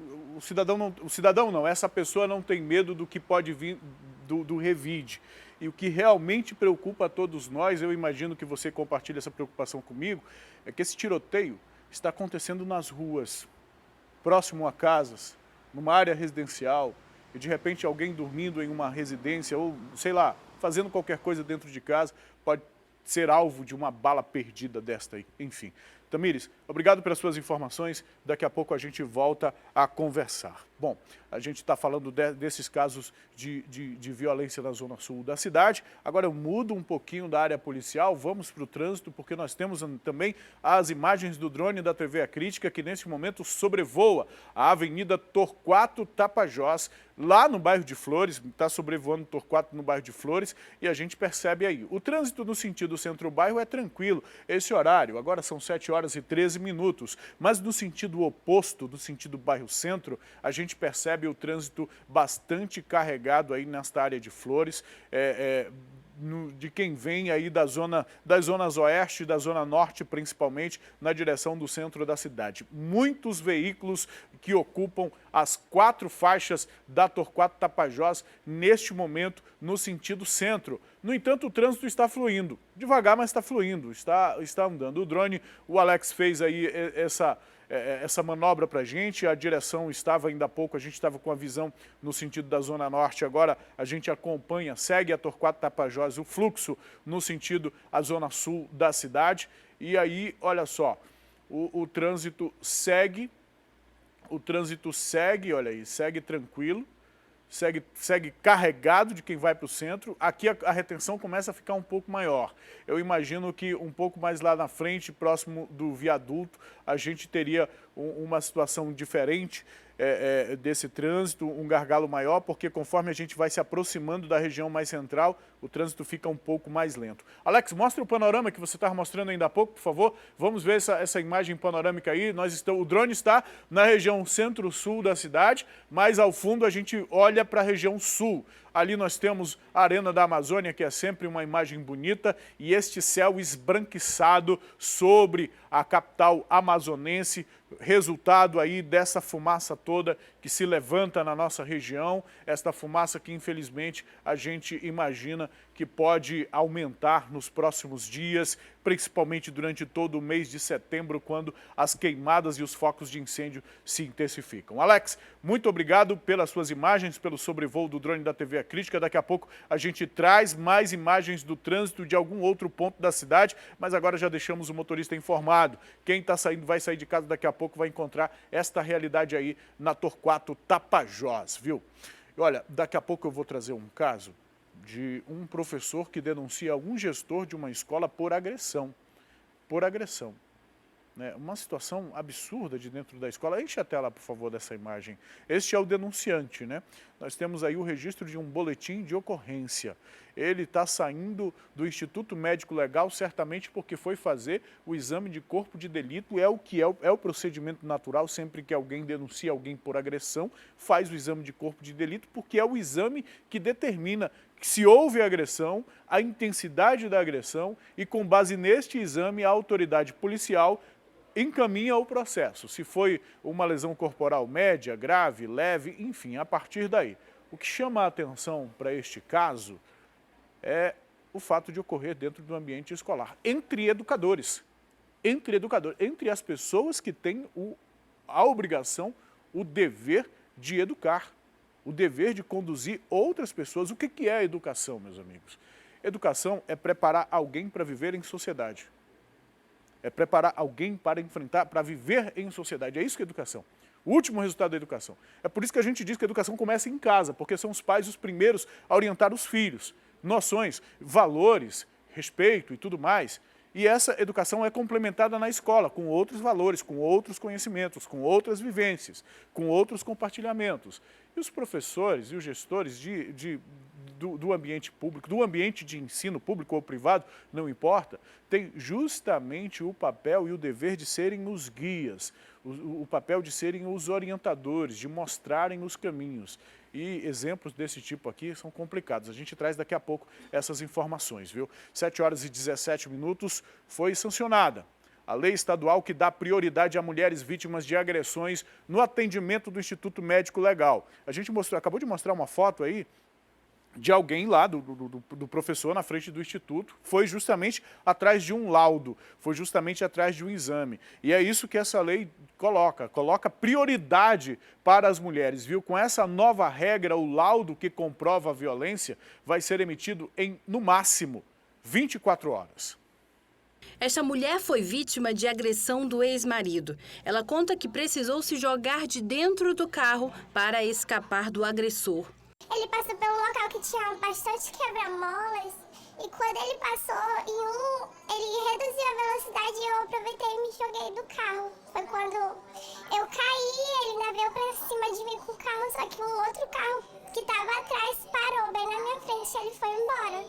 essa pessoa não tem medo do que pode vir do revide. E o que realmente preocupa a todos nós, eu imagino que você compartilha essa preocupação comigo, é que esse tiroteio está acontecendo nas ruas, próximo a casas, numa área residencial, e de repente alguém dormindo em uma residência ou, sei lá, fazendo qualquer coisa dentro de casa, pode ser alvo de uma bala perdida desta aí, enfim. Tamires, obrigado pelas suas informações, daqui a pouco a gente volta a conversar. Bom, a gente está falando desses casos de violência na zona sul da cidade, agora eu mudo um pouquinho da área policial, vamos para o trânsito, porque nós temos também as imagens do drone da TV A Crítica, que nesse momento sobrevoa a Avenida Torquato Tapajós, lá no bairro de Flores, está sobrevoando Torquato no bairro de Flores, e a gente percebe aí, o trânsito no sentido centro-bairro é tranquilo, esse horário, agora são 7h13, mas no sentido oposto, do sentido bairro-centro, a gente percebe o trânsito bastante carregado aí nesta área de Flores, de quem vem aí das zonas oeste, da zona norte principalmente, na direção do centro da cidade. Muitos veículos que ocupam as 4 faixas da Torquato Tapajós neste momento no sentido centro. No entanto, o trânsito está fluindo, devagar, mas está fluindo, está andando. O drone, o Alex fez aí essa manobra para a gente, a direção estava ainda há pouco, a gente estava com a visão no sentido da Zona Norte, agora a gente acompanha, segue a Torquato Tapajós, o fluxo no sentido a Zona Sul da cidade, e aí, olha só, o trânsito segue, olha aí, segue tranquilo, segue carregado de quem vai para o centro. Aqui a retenção começa a ficar um pouco maior. Eu imagino que um pouco mais lá na frente, próximo do viaduto, a gente teria uma situação diferente desse trânsito, um gargalo maior, porque conforme a gente vai se aproximando da região mais central, o trânsito fica um pouco mais lento. Alex, mostra o panorama que você estava mostrando ainda há pouco, por favor. Vamos ver essa imagem panorâmica aí. O drone está na região centro-sul da cidade, mas ao fundo a gente olha para a região sul. Ali nós temos a Arena da Amazônia, que é sempre uma imagem bonita, e este céu esbranquiçado sobre a capital amazonense, resultado aí dessa fumaça toda que se levanta na nossa região, esta fumaça que infelizmente a gente imagina que pode aumentar nos próximos dias, principalmente durante todo o mês de setembro, quando as queimadas e os focos de incêndio se intensificam. Alex, muito obrigado pelas suas imagens, pelo sobrevoo do drone da TV A Crítica. Daqui a pouco a gente traz mais imagens do trânsito de algum outro ponto da cidade, mas agora já deixamos o motorista informado. Quem está saindo, vai sair de casa daqui a pouco, vai encontrar esta realidade aí na Torquato Tapajós, viu? E olha, daqui a pouco eu vou trazer um caso de um professor que denuncia um gestor de uma escola por agressão. Né? Uma situação absurda de dentro da escola. Enche a tela, por favor, dessa imagem. Este é o denunciante, né? Nós temos aí o registro de um boletim de ocorrência. Ele está saindo do Instituto Médico Legal, certamente porque foi fazer o exame de corpo de delito. É o procedimento natural, sempre que alguém denuncia alguém por agressão, faz o exame de corpo de delito, porque é o exame que determina se houve agressão, a intensidade da agressão, e com base neste exame a autoridade policial encaminha o processo. Se foi uma lesão corporal média, grave, leve, enfim, a partir daí. O que chama a atenção para este caso é o fato de ocorrer dentro do ambiente escolar, entre educadores, entre as pessoas que têm a obrigação, o dever de educar, o dever de conduzir outras pessoas. O que é educação, meus amigos? Educação é preparar alguém para viver em sociedade. É preparar alguém para enfrentar, para viver em sociedade. É isso que é educação. O último resultado da educação. É por isso que a gente diz que a educação começa em casa, porque são os pais os primeiros a orientar os filhos. Noções, valores, respeito e tudo mais. E essa educação é complementada na escola, com outros valores, com outros conhecimentos, com outras vivências, com outros compartilhamentos. E os professores e os gestores do ambiente público, do ambiente de ensino público ou privado, não importa, têm justamente o papel e o dever de serem os guias, o papel de serem os orientadores, de mostrarem os caminhos. E exemplos desse tipo aqui são complicados. A gente traz daqui a pouco essas informações, viu? 7h17 foi sancionada a lei estadual que dá prioridade a mulheres vítimas de agressões no atendimento do Instituto Médico Legal. A gente acabou de mostrar uma foto aí de alguém lá, do professor na frente do instituto, foi justamente atrás de um laudo, foi justamente atrás de um exame. E é isso que essa lei coloca prioridade para as mulheres, viu? Com essa nova regra, o laudo que comprova a violência vai ser emitido em, no máximo, 24 horas. Esta mulher foi vítima de agressão do ex-marido. Ela conta que precisou se jogar de dentro do carro para escapar do agressor. Ele passou pelo local que tinha bastante quebra-molas e quando ele passou ele reduziu a velocidade e eu aproveitei e me joguei do carro. Foi quando eu caí, ele ainda veio pra cima de mim com o carro, só que um outro carro que estava atrás parou bem na minha frente e ele foi embora.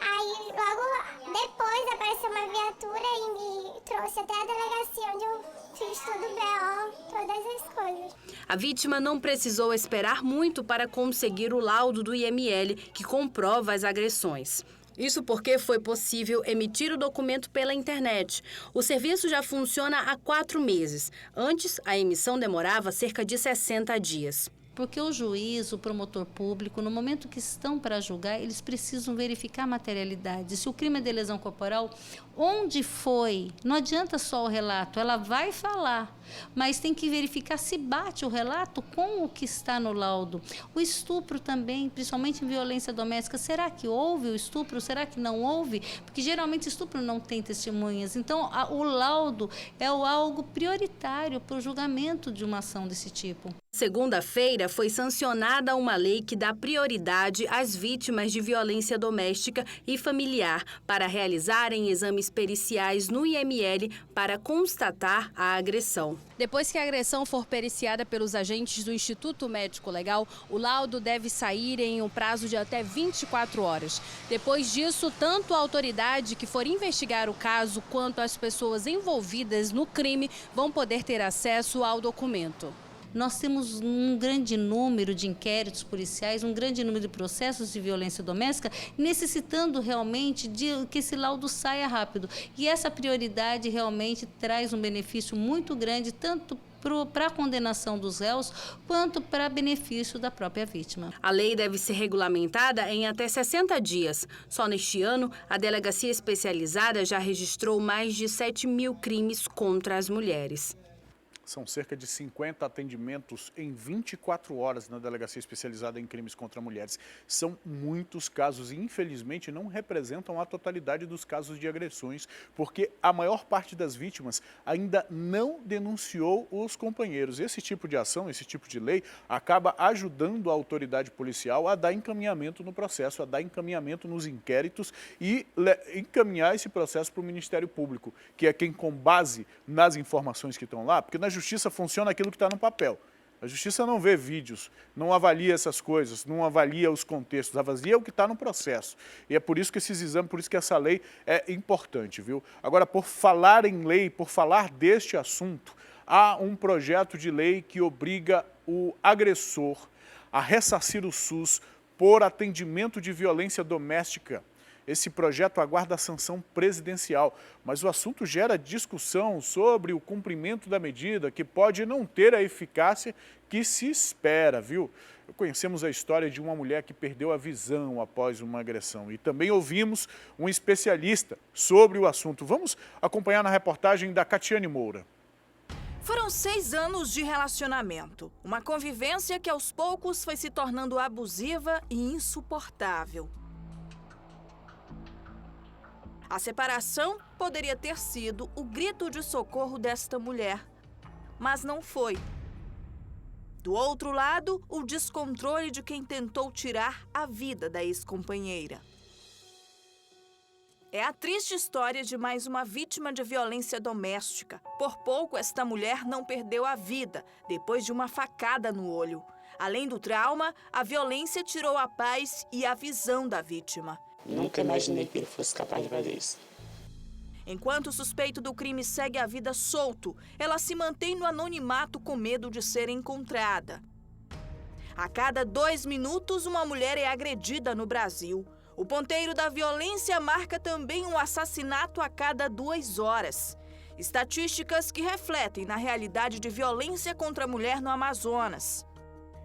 Aí logo depois apareceu uma viatura e me trouxe até a delegacia onde eu fiz tudo BO, todas as coisas. A vítima não precisou esperar muito para conseguir o laudo do IML, que comprova as agressões. Isso porque foi possível emitir o documento pela internet. O serviço já funciona há 4 meses. Antes, a emissão demorava cerca de 60 dias. Porque o juiz, o promotor público, no momento que estão para julgar, eles precisam verificar a materialidade. Se o crime é de lesão corporal, onde foi? Não adianta só o relato, ela vai falar, mas tem que verificar se bate o relato com o que está no laudo. O estupro também, principalmente em violência doméstica, será que houve o estupro? Será que não houve? Porque geralmente estupro não tem testemunhas. Então, o laudo é algo prioritário para o julgamento de uma ação desse tipo. Segunda-feira foi sancionada uma lei que dá prioridade às vítimas de violência doméstica e familiar para realizarem exames periciais no IML para constatar a agressão. Depois que a agressão for periciada pelos agentes do Instituto Médico Legal, o laudo deve sair em um prazo de até 24 horas. Depois disso, tanto a autoridade que for investigar o caso quanto as pessoas envolvidas no crime vão poder ter acesso ao documento. Nós temos um grande número de inquéritos policiais, um grande número de processos de violência doméstica, necessitando realmente de que esse laudo saia rápido. E essa prioridade realmente traz um benefício muito grande, tanto para a condenação dos réus, quanto para benefício da própria vítima. A lei deve ser regulamentada em até 60 dias. Só neste ano, a Delegacia Especializada já registrou mais de 7.000 crimes contra as mulheres. São cerca de 50 atendimentos em 24 horas na Delegacia Especializada em Crimes contra Mulheres. São muitos casos e, infelizmente, não representam a totalidade dos casos de agressões, porque a maior parte das vítimas ainda não denunciou os companheiros. Esse tipo de ação, esse tipo de lei, acaba ajudando a autoridade policial a dar encaminhamento no processo, a dar encaminhamento nos inquéritos e encaminhar esse processo para o Ministério Público, que é quem, com base nas informações que estão lá, porque na Justiça funciona aquilo que está no papel. A Justiça não vê vídeos, não avalia essas coisas, não avalia os contextos, avalia o que está no processo. E é por isso que esses exames, por isso que essa lei é importante, viu? Agora, por falar em lei, por falar deste assunto, há um projeto de lei que obriga o agressor a ressarcir o SUS por atendimento de violência doméstica. Esse projeto aguarda a sanção presidencial, mas o assunto gera discussão sobre o cumprimento da medida, que pode não ter a eficácia que se espera, viu? Conhecemos a história de uma mulher que perdeu a visão após uma agressão e também ouvimos um especialista sobre o assunto. Vamos acompanhar na reportagem da Catiane Moura. Foram 6 anos de relacionamento, uma convivência que aos poucos foi se tornando abusiva e insuportável. A separação poderia ter sido o grito de socorro desta mulher, mas não foi. Do outro lado, o descontrole de quem tentou tirar a vida da ex-companheira. É a triste história de mais uma vítima de violência doméstica. Por pouco, esta mulher não perdeu a vida depois de uma facada no olho. Além do trauma, a violência tirou a paz e a visão da vítima. Nunca imaginei que ele fosse capaz de fazer isso. Enquanto o suspeito do crime segue a vida solto, ela se mantém no anonimato com medo de ser encontrada. A cada 2 minutos, uma mulher é agredida no Brasil. O ponteiro da violência marca também um assassinato a cada 2 horas. Estatísticas que refletem na realidade de violência contra a mulher no Amazonas.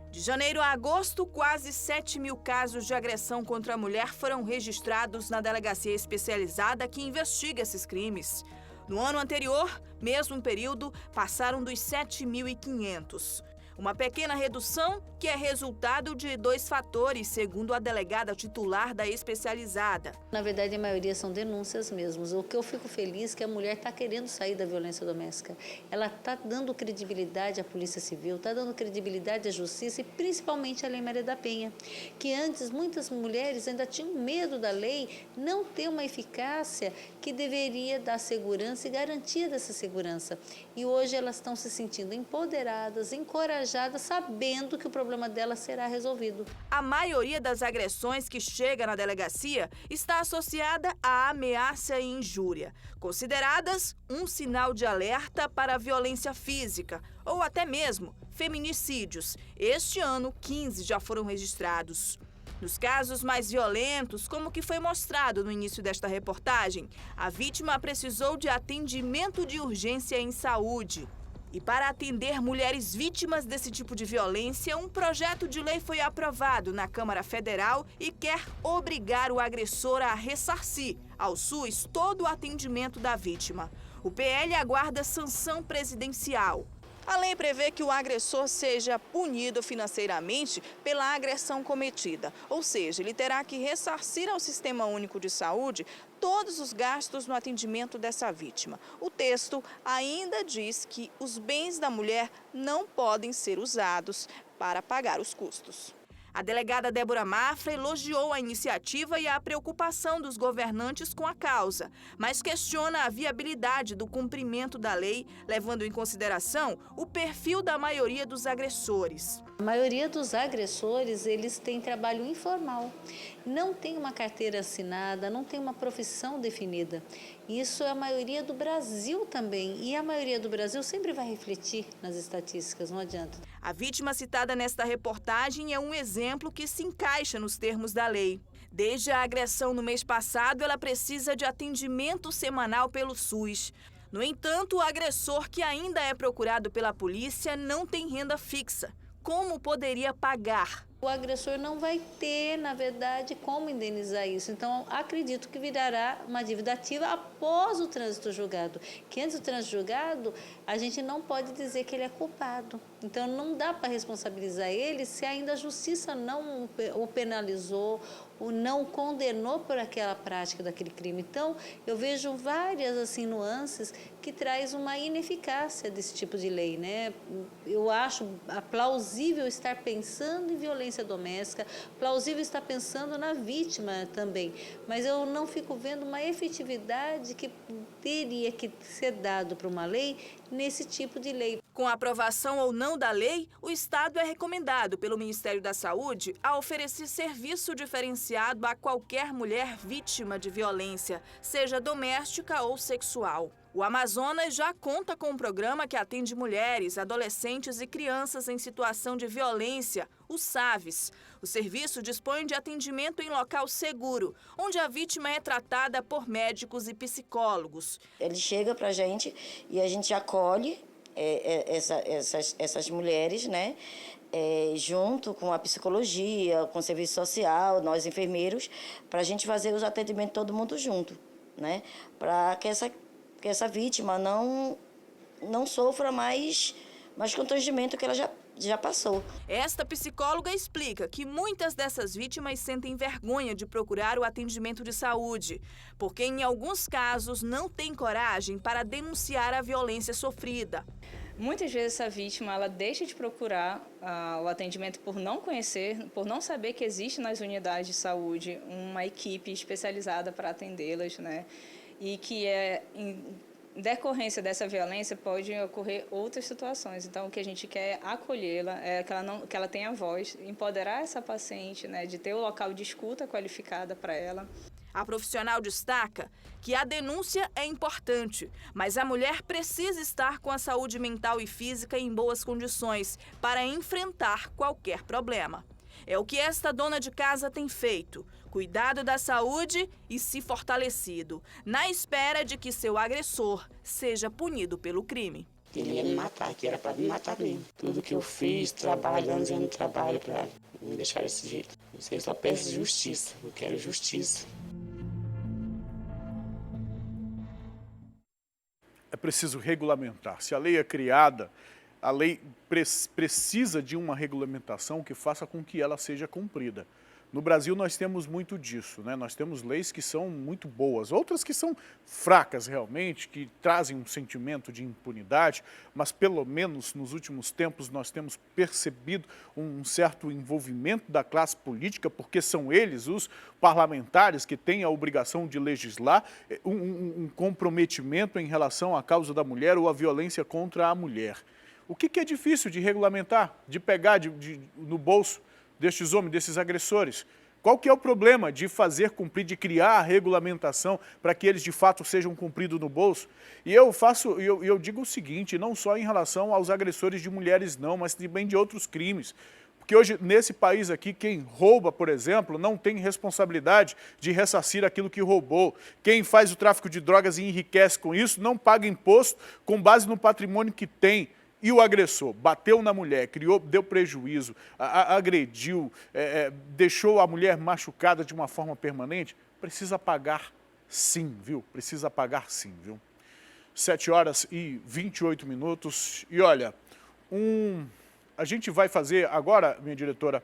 De janeiro a agosto, quase 7.000 casos de agressão contra a mulher foram registrados na delegacia especializada que investiga esses crimes. No ano anterior, mesmo período, passaram dos 7.500. Uma pequena redução que é resultado de 2 fatores, segundo a delegada titular da especializada. Na verdade, a maioria são denúncias mesmo. O que eu fico feliz é que a mulher está querendo sair da violência doméstica. Ela está dando credibilidade à Polícia Civil, está dando credibilidade à Justiça e principalmente à Lei Maria da Penha, que antes muitas mulheres ainda tinham medo da lei não ter uma eficácia que deveria dar segurança e garantia dessa segurança. E hoje elas estão se sentindo empoderadas, encorajadas encorajada, sabendo que o problema dela será resolvido. A maioria das agressões que chega na delegacia está associada à ameaça e injúria, consideradas um sinal de alerta para a violência física ou até mesmo feminicídios. Este ano, 15 já foram registrados. Nos casos mais violentos, como o que foi mostrado no início desta reportagem, a vítima precisou de atendimento de urgência em saúde. E para atender mulheres vítimas desse tipo de violência, um projeto de lei foi aprovado na Câmara Federal e quer obrigar o agressor a ressarcir ao SUS todo o atendimento da vítima. O PL aguarda sanção presidencial. A lei prevê que o agressor seja punido financeiramente pela agressão cometida, ou seja, ele terá que ressarcir ao Sistema Único de Saúde todos os gastos no atendimento dessa vítima. O texto ainda diz que os bens da mulher não podem ser usados para pagar os custos. A delegada Débora Mafra elogiou a iniciativa e a preocupação dos governantes com a causa, mas questiona a viabilidade do cumprimento da lei, levando em consideração o perfil da maioria dos agressores. A maioria dos agressores, eles têm trabalho informal, não tem uma carteira assinada, não tem uma profissão definida. Isso é a maioria do Brasil também, e a maioria do Brasil sempre vai refletir nas estatísticas, não adianta. A vítima citada nesta reportagem é um exemplo que se encaixa nos termos da lei. Desde a agressão no mês passado, ela precisa de atendimento semanal pelo SUS. No entanto, o agressor, que ainda é procurado pela polícia, não tem renda fixa. Como poderia pagar? O agressor não vai ter, na verdade, como indenizar isso. Então, acredito que virará uma dívida ativa após o trânsito julgado. Que antes do trânsito julgado, a gente não pode dizer que ele é culpado. Então, não dá para responsabilizar ele se ainda a justiça não o penalizou ou não o condenou por aquela prática daquele crime. Então, eu vejo várias assim, nuances que traz uma ineficácia desse tipo de lei, né? Eu acho plausível estar pensando em violência doméstica, plausível estar pensando na vítima também, mas eu não fico vendo uma efetividade que teria que ser dado para uma lei nesse tipo de lei. Com a aprovação ou não da lei, o Estado é recomendado pelo Ministério da Saúde a oferecer serviço diferenciado a qualquer mulher vítima de violência, seja doméstica ou sexual. O Amazonas já conta com um programa que atende mulheres, adolescentes e crianças em situação de violência, o SAVES. O serviço dispõe de atendimento em local seguro, onde a vítima é tratada por médicos e psicólogos. Ele chega para a gente e a gente acolhe essas mulheres, né? Junto com a psicologia, com o serviço social, nós enfermeiros, para a gente fazer os atendimentos todo mundo junto, né? Para que essa vítima não sofra mais constrangimento que ela já passou. Esta psicóloga explica que muitas dessas vítimas sentem vergonha de procurar o atendimento de saúde, porque em alguns casos não têm coragem para denunciar a violência sofrida. Muitas vezes essa vítima ela deixa de procurar o atendimento por não conhecer, por não saber que existe nas unidades de saúde uma equipe especializada para atendê-las, né? E que em decorrência dessa violência pode ocorrer outras situações. Então, o que a gente quer é acolhê-la, que ela tenha voz, empoderar essa paciente, né, de ter o local de escuta qualificada para ela. A profissional destaca que a denúncia é importante, mas a mulher precisa estar com a saúde mental e física em boas condições para enfrentar qualquer problema. É o que esta dona de casa tem feito, cuidado da saúde e se fortalecido, na espera de que seu agressor seja punido pelo crime. Ele ia me matar, que era para me matar mesmo. Tudo que eu fiz, trabalhando, dando trabalho para me deixar desse jeito. Eu só peço justiça, eu quero justiça. É preciso regulamentar. Se a lei é criada, a lei precisa de uma regulamentação que faça com que ela seja cumprida. No Brasil nós temos muito disso, né? Nós temos leis que são muito boas, outras que são fracas realmente, que trazem um sentimento de impunidade, mas pelo menos nos últimos tempos nós temos percebido um certo envolvimento da classe política, porque são eles, os parlamentares, que têm a obrigação de legislar, um comprometimento em relação à causa da mulher ou à violência contra a mulher. O que é difícil de regulamentar, de pegar no bolso destes homens, desses agressores? Qual que é o problema de fazer cumprir, de criar a regulamentação para que eles de fato sejam cumpridos no bolso? E eu digo o seguinte, não só em relação aos agressores de mulheres não, mas também de outros crimes. Porque hoje, nesse país aqui, quem rouba, por exemplo, não tem responsabilidade de ressarcir aquilo que roubou. Quem faz o tráfico de drogas e enriquece com isso, não paga imposto com base no patrimônio que tem. E o agressor bateu na mulher, deu prejuízo, agrediu, deixou a mulher machucada de uma forma permanente, precisa pagar sim, viu? Precisa pagar sim, viu? 7h28. E olha, a gente vai fazer agora, minha diretora,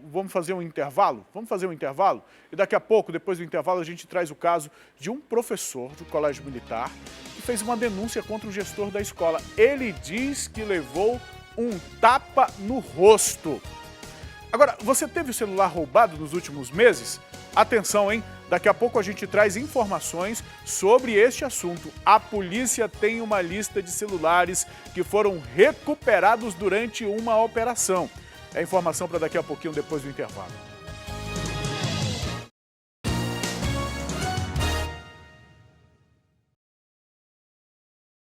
vamos fazer um intervalo? Vamos fazer um intervalo? E daqui a pouco, depois do intervalo, a gente traz o caso de um professor do Colégio Militar que fez uma denúncia contra o gestor da escola. Ele diz que levou um tapa no rosto. Agora, você teve o celular roubado nos últimos meses? Atenção, hein? Daqui a pouco a gente traz informações sobre este assunto. A polícia tem uma lista de celulares que foram recuperados durante uma operação. É informação para daqui a pouquinho, depois do intervalo.